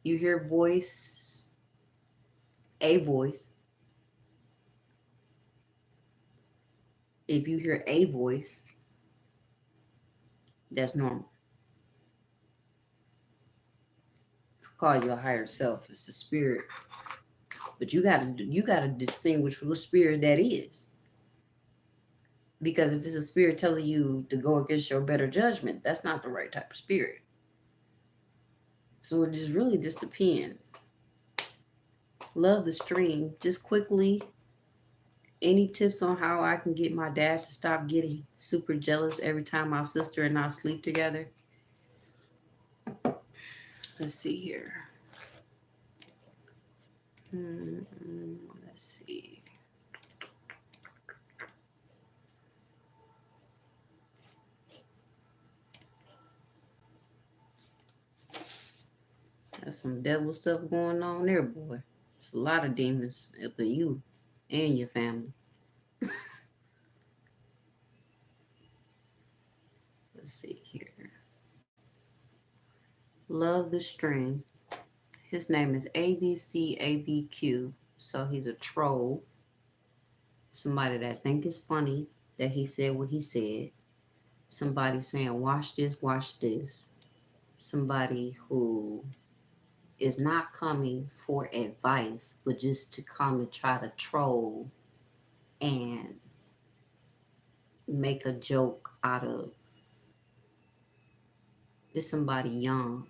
you hear a voice, if you hear a voice, that's normal. It's called your higher self. It's the spirit. But you gotta distinguish what spirit that is. Because if it's a spirit telling you to go against your better judgment, that's not the right type of spirit. So it just depends. Love the stream. Just quickly, any tips on how I can get my dad to stop getting super jealous every time my sister and I sleep together? Let's see here. Let's see. There's some devil stuff going on there, boy. There's a lot of demons up in you and your family. Let's see here. Love the string. His name is ABCABQ. So he's a troll. Somebody that think it's funny that he said what he said. Somebody saying, watch this, watch this. Somebody who is not coming for advice, but just to come and try to troll and make a joke out of this. Somebody young.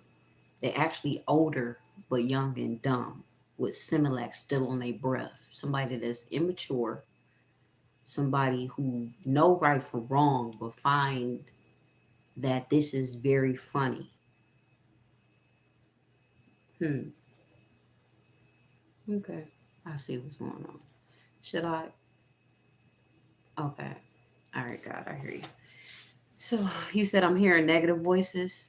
They actually older, but young and dumb, with Similac still on their breath. Somebody that's immature. Somebody who know right from wrong, but find that this is very funny. Okay. I see what's going on. Should I? Okay. All right, God, I hear you. So you said I'm hearing negative voices.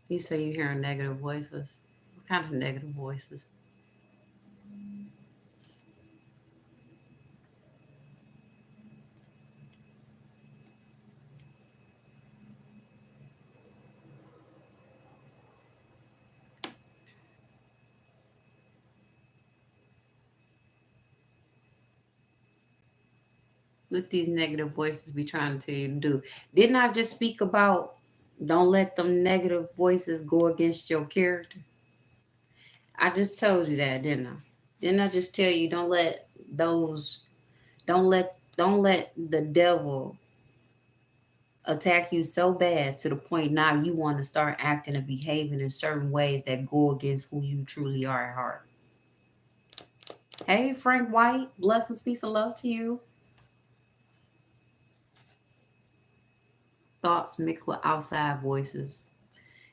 You say you're hearing negative voices. What kind of negative voices? What these negative voices be trying to tell you to do? Didn't I just speak about don't let them negative voices go against your character? I just told you that, didn't I? Didn't I just tell you those don't let the devil attack you so bad to the point now you want to start acting and behaving in certain ways that go against who you truly are at heart. Hey, Frank White, blessings, peace, and love to you. Thoughts mixed with outside voices.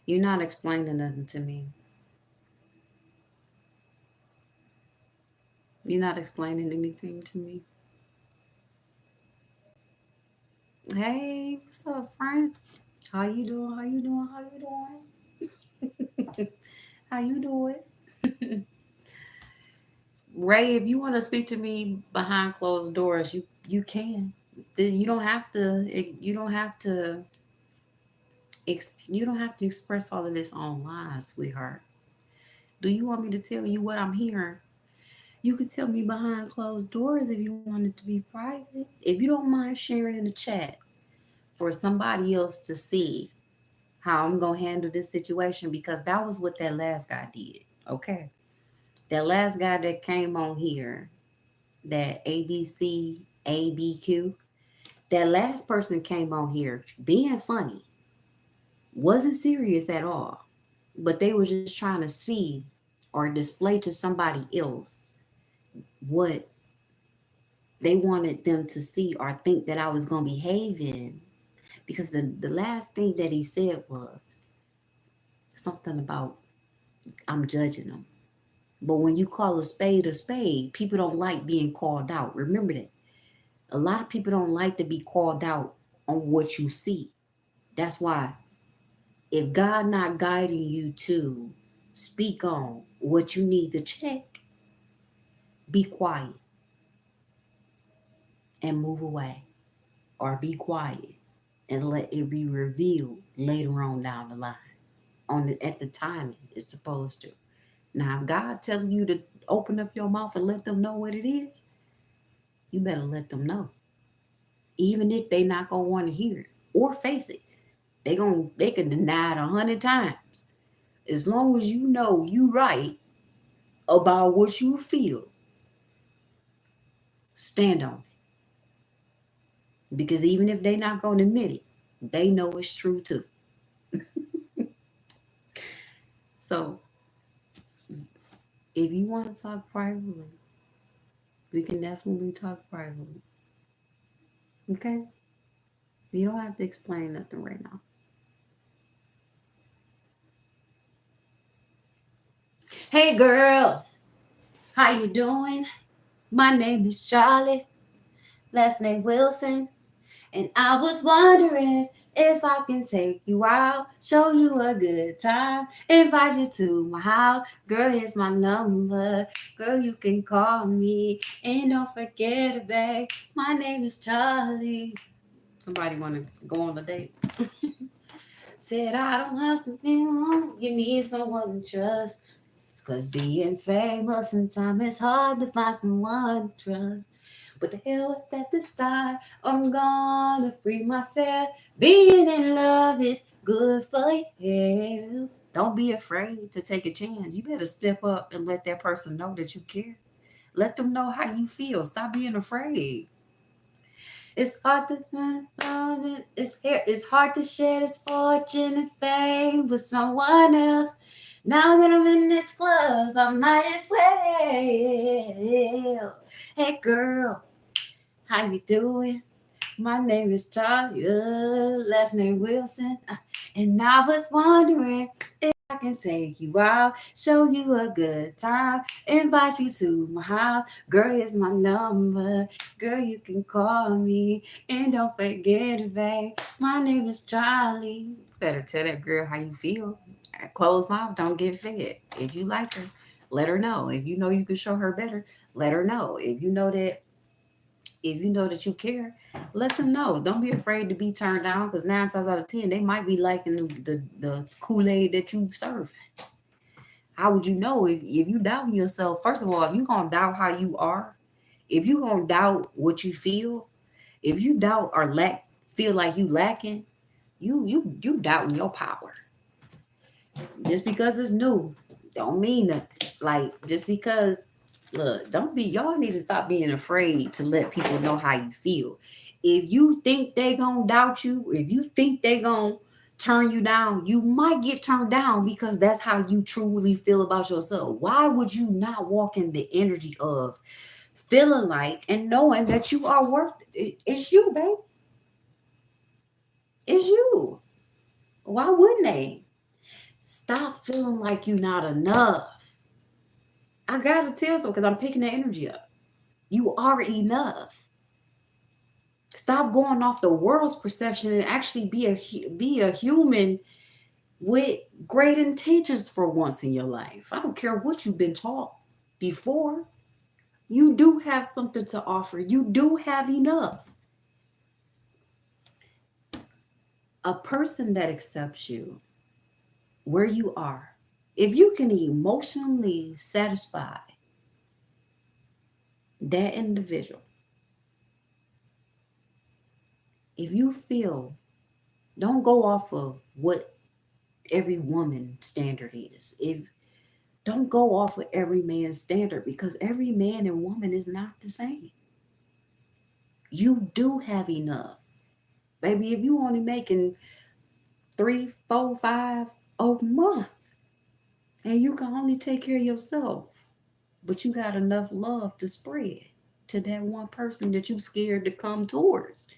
You're not explaining nothing to me. You're not explaining anything to me. Hey, what's up, Frank? How you doing? How you doing? How you doing? How you doing? Ray, if you want to speak to me behind closed doors, you can. You don't have to. You don't have to. You don't have to express all of this online, sweetheart. Do you want me to tell you what I'm hearing? You can tell me behind closed doors if you want it to be private. If you don't mind sharing in the chat for somebody else to see how I'm gonna handle this situation, because that was what that last guy did. Okay, that last guy that came on here, that ABC ABQ, that last person came on here being funny, wasn't serious at all, but they were just trying to see or display to somebody else what they wanted them to see or think that I was gonna behave in. Because the last thing that he said was something about I'm judging them. But when you call a spade, people don't like being called out. Remember that. A lot of people don't like to be called out on what you see. That's why if God not guiding you to speak on what you need to check, be quiet and move away, or be quiet and let it be revealed later on down the line, at the timing it's supposed to. Now, if God telling you to open up your mouth and let them know what it is, you better let them know. Even if they not gonna want to hear it or face it, they can deny it 100 times. As long as you know you right about what you feel, stand on it. Because even if they not gonna admit it, they know it's true too. So if you want to talk privately, we can definitely talk privately. Okay? You don't have to explain nothing right now. Hey girl, how you doing? My name is Charlie, last name Wilson, and I was wondering if I can take you out, show you a good time, invite you to my house. Girl, here's my number. Girl, you can call me, and don't forget it, babe. My name is Charlie. Somebody want to go on a date? Said I don't have to be wrong. You need someone to trust. It's 'cause being famous sometimes it's hard to find someone to trust. But the hell with that this time. I'm gonna free myself. Being in love is good for you. Don't be afraid to take a chance. You better step up and let that person know that you care. Let them know how you feel. Stop being afraid. It's hard to it's hard to share this fortune and fame with someone else. Now that I'm in this club, I might as well. Hey girl, how you doing? My name is Charlie, last name Wilson, and I was wondering if I can and take you out, show you a good time, invite you to my house. Girl, here's my number. Girl, you can call me. And don't forget it, babe. My name is Charlie. Better tell that girl how you feel. Closed mouth, don't get fed. If you like her, let her know. If you know you can show her better, let her know. If you know that you care, let them know. Don't be afraid to be turned down, because 9 times out of 10 they might be liking the Kool-Aid that you serve. How would you know if you doubt yourself? First of all, if you gonna doubt how you are, if you gonna doubt what you feel, if you doubt or feel like you lacking, you doubting your power. Just because it's new don't mean nothing. Like, just because, look, don't be, y'all need to stop being afraid to let people know how you feel. If you think they gonna doubt you, if you think they gonna turn you down, you might get turned down because that's how you truly feel about yourself. Why would you not walk in the energy of feeling like and knowing that you are worth it? It's you, baby. It's you. Why wouldn't they? Stop feeling like you're not enough. I gotta tell so because I'm picking the energy up. You are enough. Stop going off the world's perception and actually be a human with great intentions for once in your life. I don't care what you've been taught before. You do have something to offer. You do have enough. A person that accepts you where you are, if you can emotionally satisfy that individual, if you feel, don't go off of what every woman standard is. If don't go off of every man's standard, because every man and woman is not the same. You do have enough. Baby, if you only making 3, 4, 5 a month and you can only take care of yourself, but you got enough love to spread to that one person that you scared to come towards.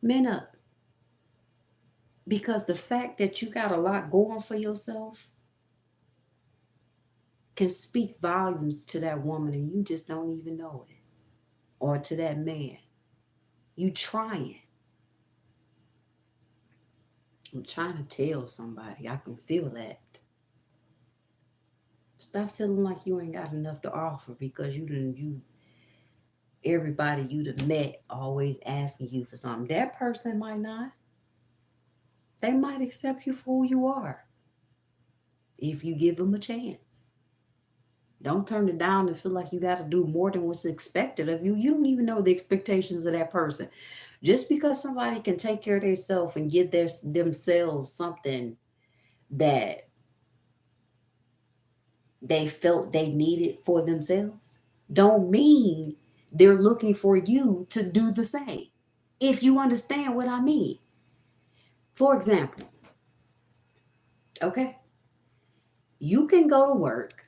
Men up. Because the fact that you got a lot going for yourself can speak volumes to that woman and you just don't even know it. Or to that man. You trying. I'm trying to tell somebody. I can feel that. Stop feeling like you ain't got enough to offer because everybody you'd have met always asking you for something. That person might not. They might accept you for who you are if you give them a chance. Don't turn it down and feel like you got to do more than what's expected of you. You don't even know the expectations of that person. Just because somebody can take care of themselves and give themselves something that they felt they needed for themselves, don't mean they're looking for you to do the same. If you understand what I mean. For example, okay, you can go to work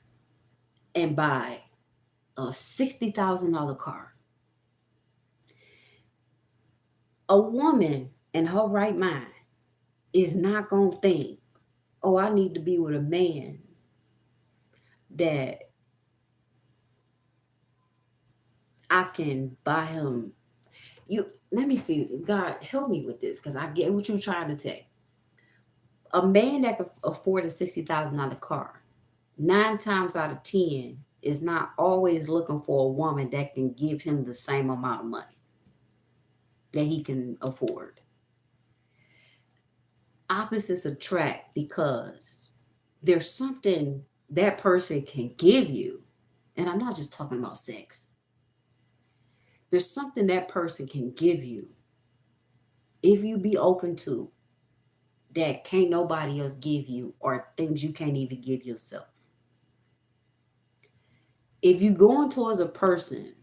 and buy a $60,000 car. A woman in her right mind is not going to think, oh, I need to be with a man that I can buy him. Let me see. God, help me with this because I get what you're trying to say. A man that can afford a $60,000 car, 9 times out of 10, is not always looking for a woman that can give him the same amount of money that he can afford. Opposites attract because there's something that person can give you. And I'm not just talking about sex. There's something that person can give you if you be open to that can't nobody else give you, or things you can't even give yourself. If you going towards a person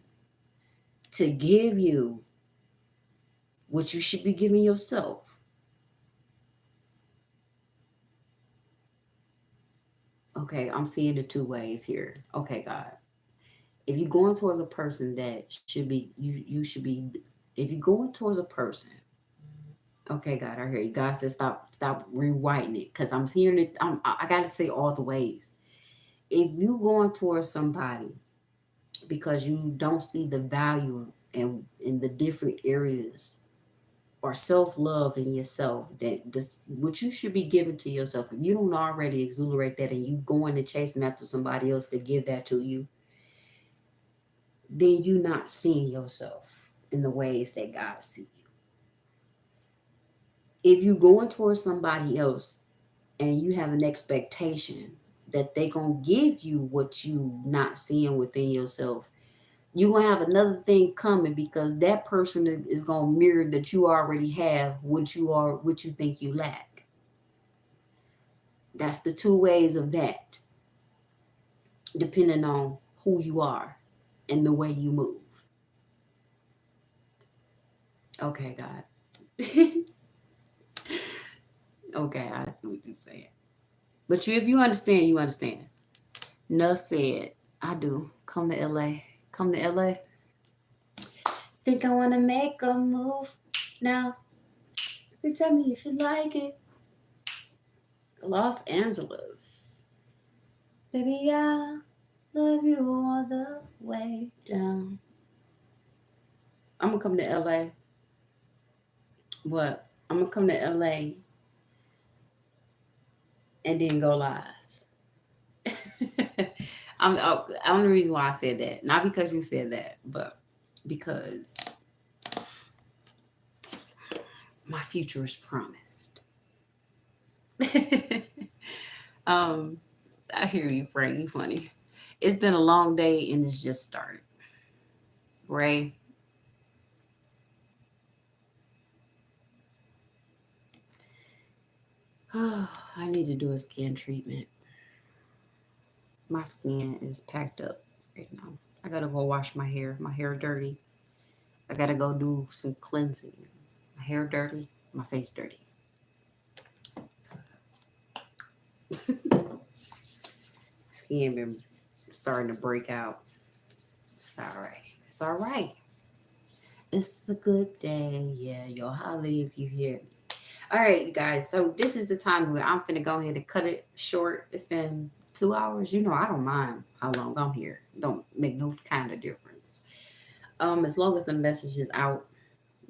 to give you what you should be giving yourself, okay, I'm seeing the two ways here. Okay, God. If you're going towards a person that should be, you should be, if you're going towards a person Okay, God, I hear you. God says stop rewriting it because I'm hearing it. I got to say all the ways. If you going towards somebody because you don't see the value in the different areas or self-love in yourself, that this what you should be giving to yourself, if you don't already exuberate that and you going and chasing after somebody else to give that to you, then you not seeing yourself in the ways that God sees you. If you going towards somebody else and you have an expectation that they gonna give you what you not seeing within yourself, you're gonna have another thing coming because that person is gonna mirror that you already have what you think you lack. That's the two ways of that, depending on who you are and the way you move. Okay, God. Okay, I see what you're saying. But if you understand, you understand. Nuff said, I do. Come to LA. Come to LA. Think I wanna make a move now. Please tell me if you like it. Los Angeles. Baby, I love you all the way down. I'm gonna come to LA. What? I'm gonna come to LA and then go live. I'm the reason why I said that. Not because you said that, but because my future is promised. um, I hear you, Frank. You funny. It's been a long day and it's just started. Ray, I need to do a skin treatment. My skin is packed up right now. I gotta go wash my hair. My hair dirty. I gotta go do some cleansing. My hair dirty. My face dirty. Skin been starting to break out. It's all right. It's all right. It's a good day. Yeah, y'all holler if you hear me. All right, you guys. So this is the time where I'm finna go ahead and cut it short. It's been 2 hours. You know, I don't mind how long I'm here. Don't make no kind of difference. As long as the message is out,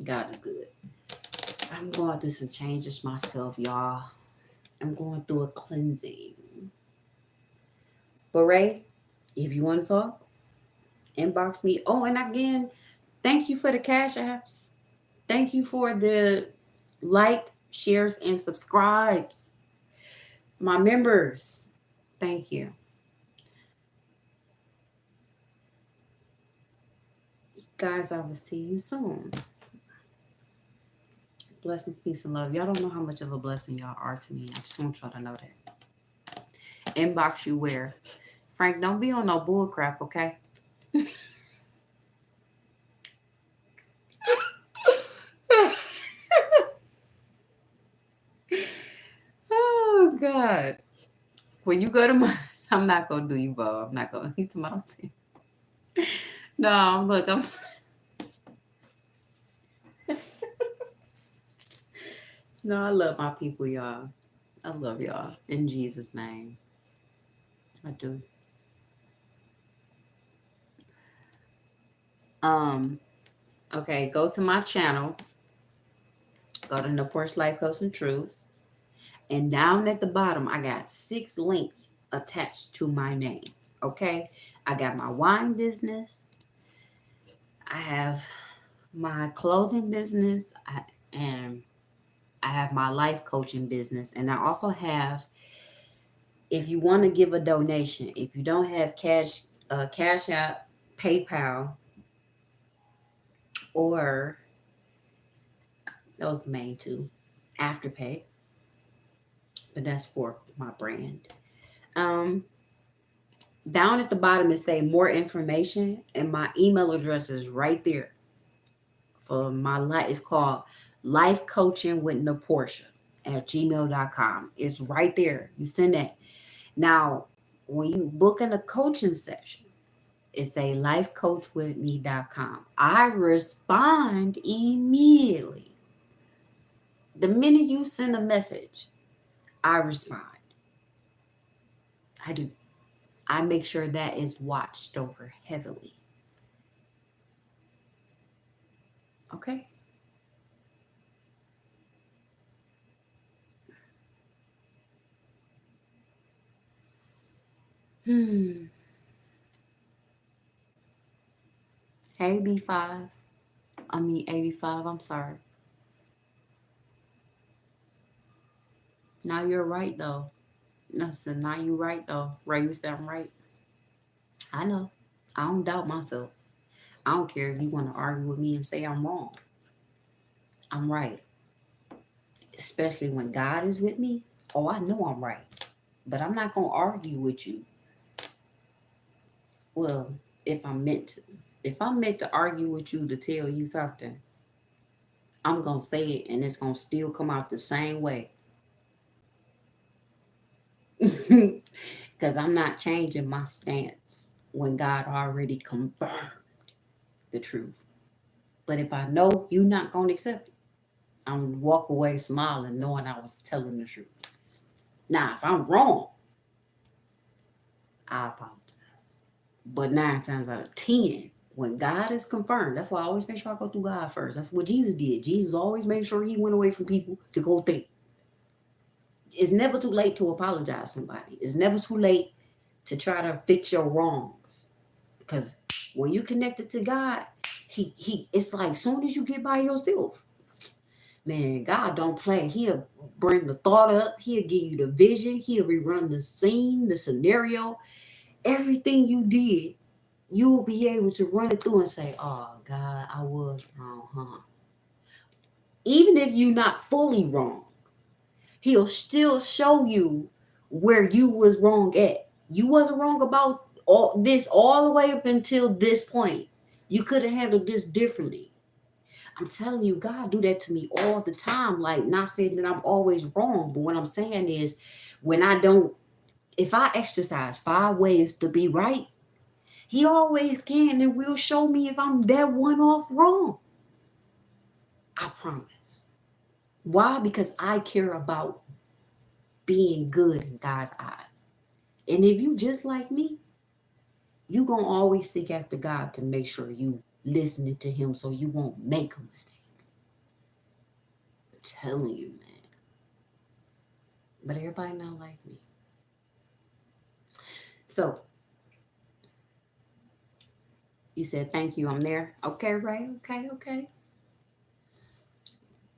God is good. I'm going through some changes myself, y'all. I'm going through a cleansing. But Ray, if you want to talk, inbox me. Oh, and again, thank you for the cash apps. Thank you for the like, shares, and subscribes. My members, thank you. Guys, I will see you soon. Blessings, peace, and love. Y'all don't know how much of a blessing y'all are to me. I just want y'all to know that. Inbox you where? Frank, don't be on no bull crap, okay? Oh, God. When you go to my, I'm not going to do you, Bo. I'm not going to. He's tomorrow. No, look, I'm. No, I love my people, y'all. I love y'all. In Jesus' name. I do. Um, okay, go to my channel. Go to No Porch Life Coach and Truths. And down at the bottom, I got 6 links attached to my name. Okay. I got my wine business. I have my clothing business. And I have my life coaching business. And I also have, if you want to give a donation, if you don't have Cash App, PayPal, or those the main two, Afterpay, but that's for my brand. Um, Down at the bottom it say more information, and my email address is right there. For my life, it's called Life Coaching with Naportia at gmail.com. It's right there. You send that. Now, when you book in a coaching session, it's a lifecoachwithme.com. I respond immediately. The minute you send a message, I respond. I do. I make sure that is watched over heavily. Okay? Hmm. Hey, B5. I mean, 85. I'm sorry. Now you're right, though. Listen, now you're right, though. Ray, you said I'm right. I know. I don't doubt myself. I don't care if you want to argue with me and say I'm wrong. I'm right. Especially when God is with me. Oh, I know I'm right. But I'm not going to argue with you. Well, if I'm meant to. If I'm meant to argue with you to tell you something, I'm going to say it and it's going to still come out the same way. Because I'm not changing my stance when God already confirmed the truth. But if I know you're not going to accept it, I'm going to walk away smiling knowing I was telling the truth. Now, if I'm wrong, I apologize. But 9 times out of 10, when God is confirmed, that's why I always make sure I go through God first. That's what Jesus did. Jesus always made sure he went away from people to go think. It's never too late to apologize to somebody. It's never too late to try to fix your wrongs. Because when you connected to God, he it's like soon as you get by yourself, man, God don't play. He'll bring the thought up. He'll give you the vision. He'll rerun the scene, the scenario, everything you did. You'll be able to run it through and say, "Oh God, I was wrong, huh?" Even if you're not fully wrong, He'll still show you where you was wrong at. You wasn't wrong about all the way up until this point. You could have handled this differently. I'm telling you, God do that to me all the time. Like, not saying that I'm always wrong, but what I'm saying is when I don't, if I exercise 5 ways to be right, he always can and will show me if I'm that one off wrong. I promise. Why? Because I care about being good in God's eyes. And if you just like me, you going to always seek after God to make sure you listening to him so you won't make a mistake. I'm telling you, man. But everybody not like me. So, you said, thank you, I'm there. Okay, Ray, okay.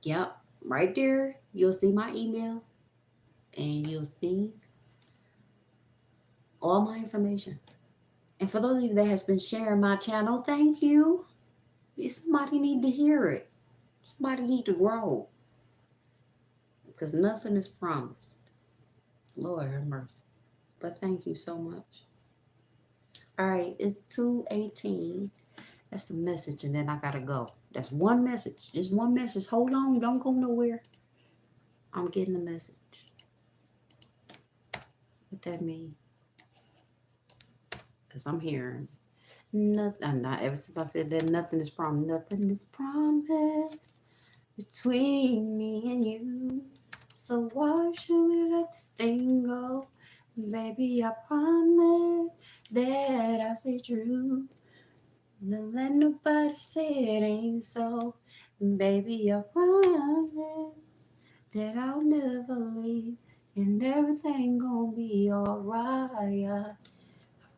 Yep, right there, you'll see my email and you'll see all my information. And for those of you that has been sharing my channel, thank you. Somebody need to hear it. Somebody need to grow. Because nothing is promised. Lord have mercy. But thank you so much. All right, it's 2:18. That's a message, and then I gotta go. That's one message. Just one message. Hold on, don't go nowhere. I'm getting the message. What that mean? Because I'm hearing nothing. Not ever since I said that nothing is promised. Nothing is promised between me and you. So why should we let this thing go? Baby, I promise that I say true. Don't let nobody say it ain't so. Baby, I promise that I'll never leave and everything gonna be alright. I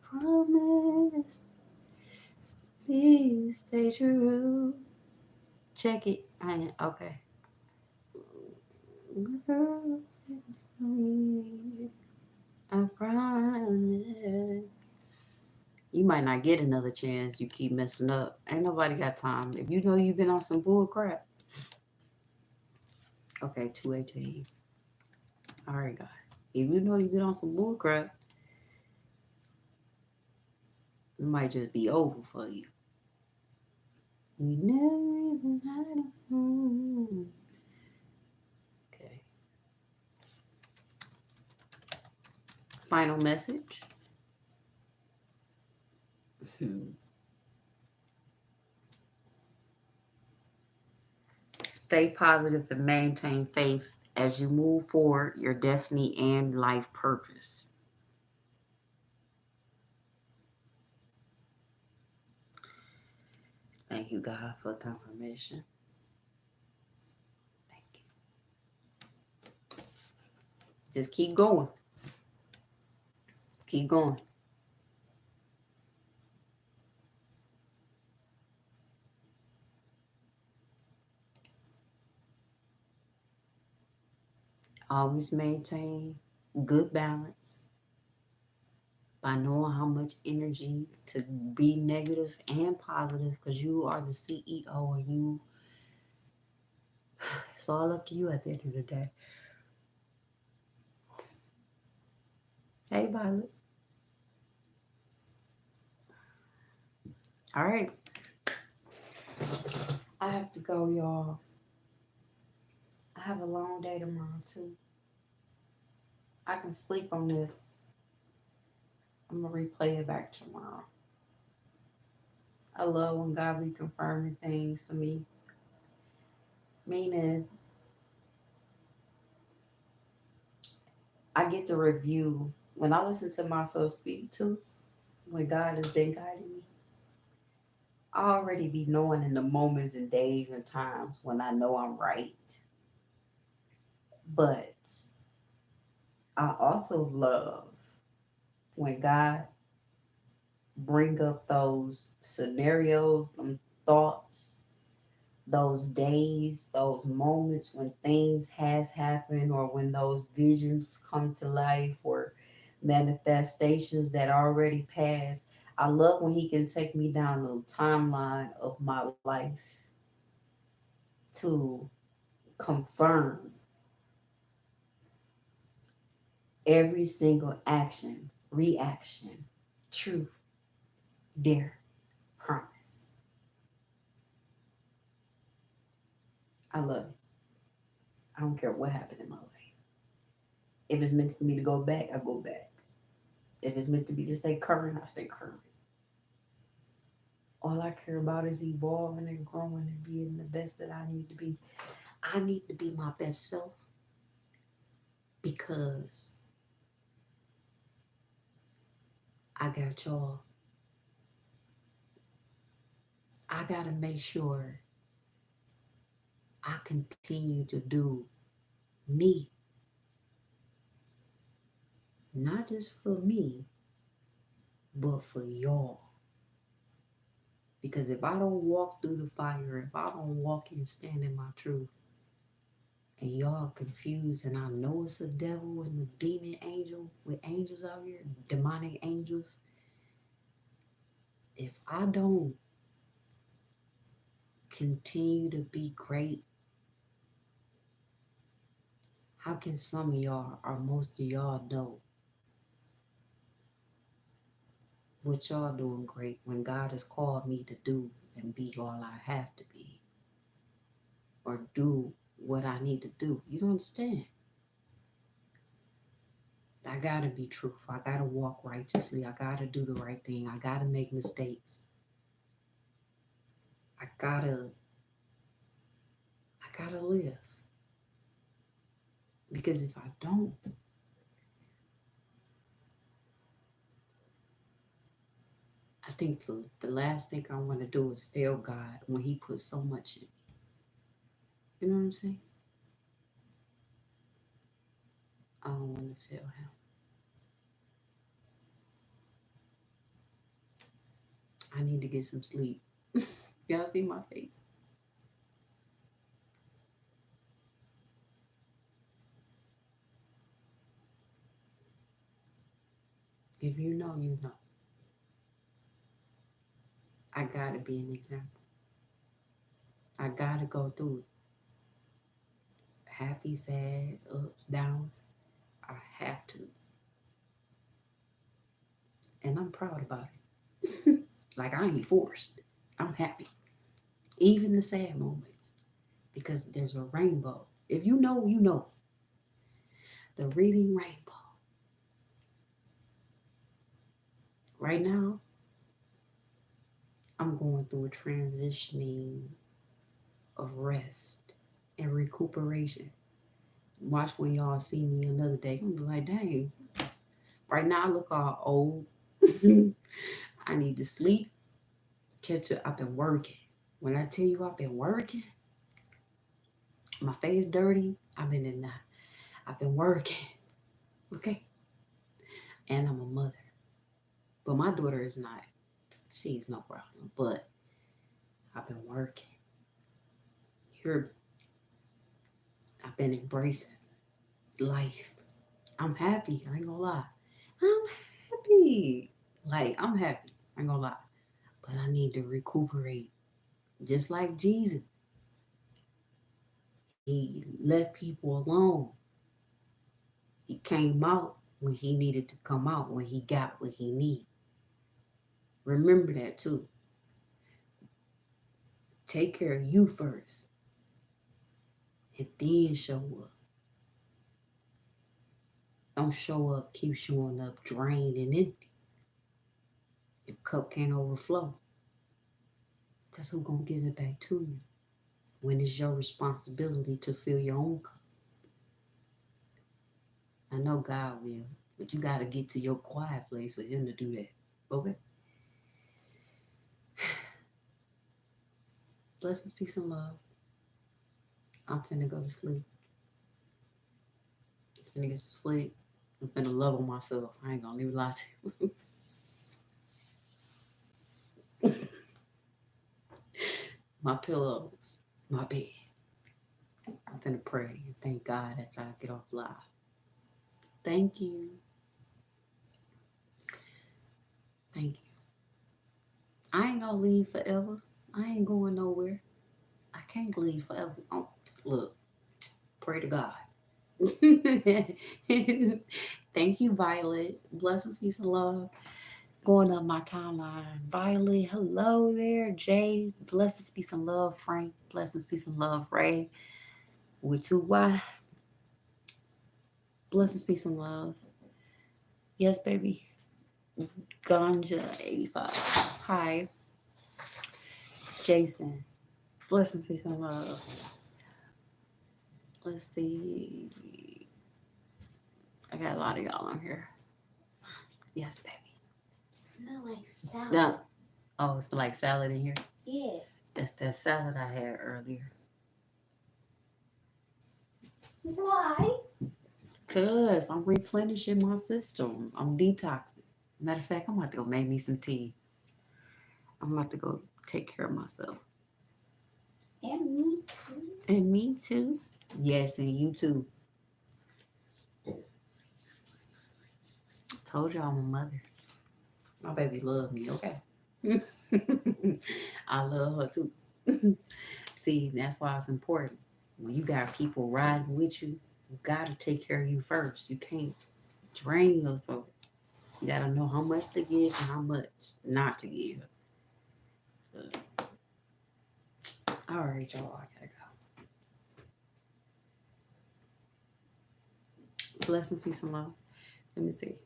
promise. Please stay true. Check it. Okay. Girls, it's me. I promise. You might not get another chance. You keep messing up. Ain't nobody got time. If you know you've been on some bull crap. Okay, 2:18. All right, guys. If you know you've been on some bull crap, it might just be over for you. We never even had a phone. Okay. Final message. Stay positive and maintain faith as you move forward your destiny and life purpose. Thank you, God, for confirmation. Thank you. Just keep going. Keep going. Always maintain good balance by knowing how much energy to be negative and positive, because you are the CEO and you, it's all up to you at the end of the day. Hey, Violet. All right. I have to go, y'all. I have a long day tomorrow, too. I can sleep on this. I'm going to replay it back tomorrow. I love when God reconfirming things for me. Meaning, I get the review. When I listen to myself speak too, when God has been guiding me, I already be knowing in the moments and days and times when I know I'm right. But I also love when God bring up those scenarios, them thoughts, those days, those moments when things has happened, or when those visions come to life, or manifestations that already passed. I love when he can take me down the timeline of my life to confirm every single action, reaction, truth, dare, promise. I love it. I don't care what happened in my life. If it's meant for me to go back, I go back. If it's meant to be to stay current, I stay current. All I care about is evolving and growing and being the best that I need to be. I need to be my best self because I got y'all. I got to make sure I continue to do me, not just for me, but for y'all. Because if I don't walk through the fire, if I don't walk and stand in my truth, and y'all confused, and I know it's a devil and a demon angel with angels out here, demonic angels, if I don't continue to be great, how can some of y'all or most of y'all know what y'all doing great when God has called me to do and be all I have to be, or do what I need to do? You don't understand. I gotta be truthful. I gotta walk righteously. I gotta do the right thing. I gotta make mistakes. I gotta live. Because if I don't, I think the last thing I want to do is fail God when he puts so much in me. You know what I'm saying? I don't want to fail him. I need to get some sleep. Y'all see my face? If you know, you know. I gotta be an example. I gotta go through it. Happy, sad, ups, downs. I have to. And I'm proud about it. Like I ain't forced. I'm happy. Even the sad moments. Because there's a rainbow. If you know, you know. The reading rainbow. Right now, I'm going through a transitioning of rest. and recuperation. Watch when y'all see me another day. I'm gonna be like, dang, right now I look all old. I need to sleep, catch up. I've been working. When I tell you I've been working, my face dirty. I've been in that. I've been working. Okay. And I'm a mother. But my daughter is not. She's no problem. But I've been working. You're I've been embracing life. I'm happy. I ain't gonna lie. I'm happy. Like, I'm happy. I ain't gonna lie. But I need to recuperate. Just like Jesus. He left people alone. He came out when he needed to come out, when he got what he needed. Remember that too. Take care of you first. And then show up. Don't show up, keep showing up drained and empty. Your cup can't overflow. Because who's going to give it back to you when it's your responsibility to fill your own cup? I know God will, but you got to get to your quiet place for him to do that. Okay? Blessings, peace, and love. I'm finna go to sleep. I'm finna get some sleep. I'm finna love on myself. I ain't gonna leave a lie to you. My pillows, my bed. I'm finna pray and thank God after I get off live. Thank you. Thank you. I ain't gonna leave forever. I ain't going nowhere. I can't leave forever. Oh, look, pray to God. Thank you, Violet. Blessings, peace, and love. Going up my timeline. Violet, hello there. Jay, blessings, peace, and love. Frank, blessings, peace, and love. Ray, with 2Y. Blessings, peace, and love. Yes, baby. Ganja 85. Hi. Jason. Blessings, peace, and love. Let's see. I got a lot of y'all on here. Yes, baby. Smell like salad. No. Oh, it's like salad in here? Yeah. That's that salad I had earlier. Why? Because I'm replenishing my system. I'm detoxing. Matter of fact, I'm about to go make me some tea. I'm about to go take care of myself. And me too. And me too. Yes, and you too. Told you I'm a mother. My baby love me, okay? I love her too. See, that's why it's important. When you got people riding with you, you gotta take care of you first. You can't drain yourself. You gotta know how much to give and how much not to give. All right, y'all, I gotta go. Blessings, peace, and love. Let me see.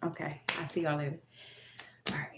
Okay, I see y'all later. All right.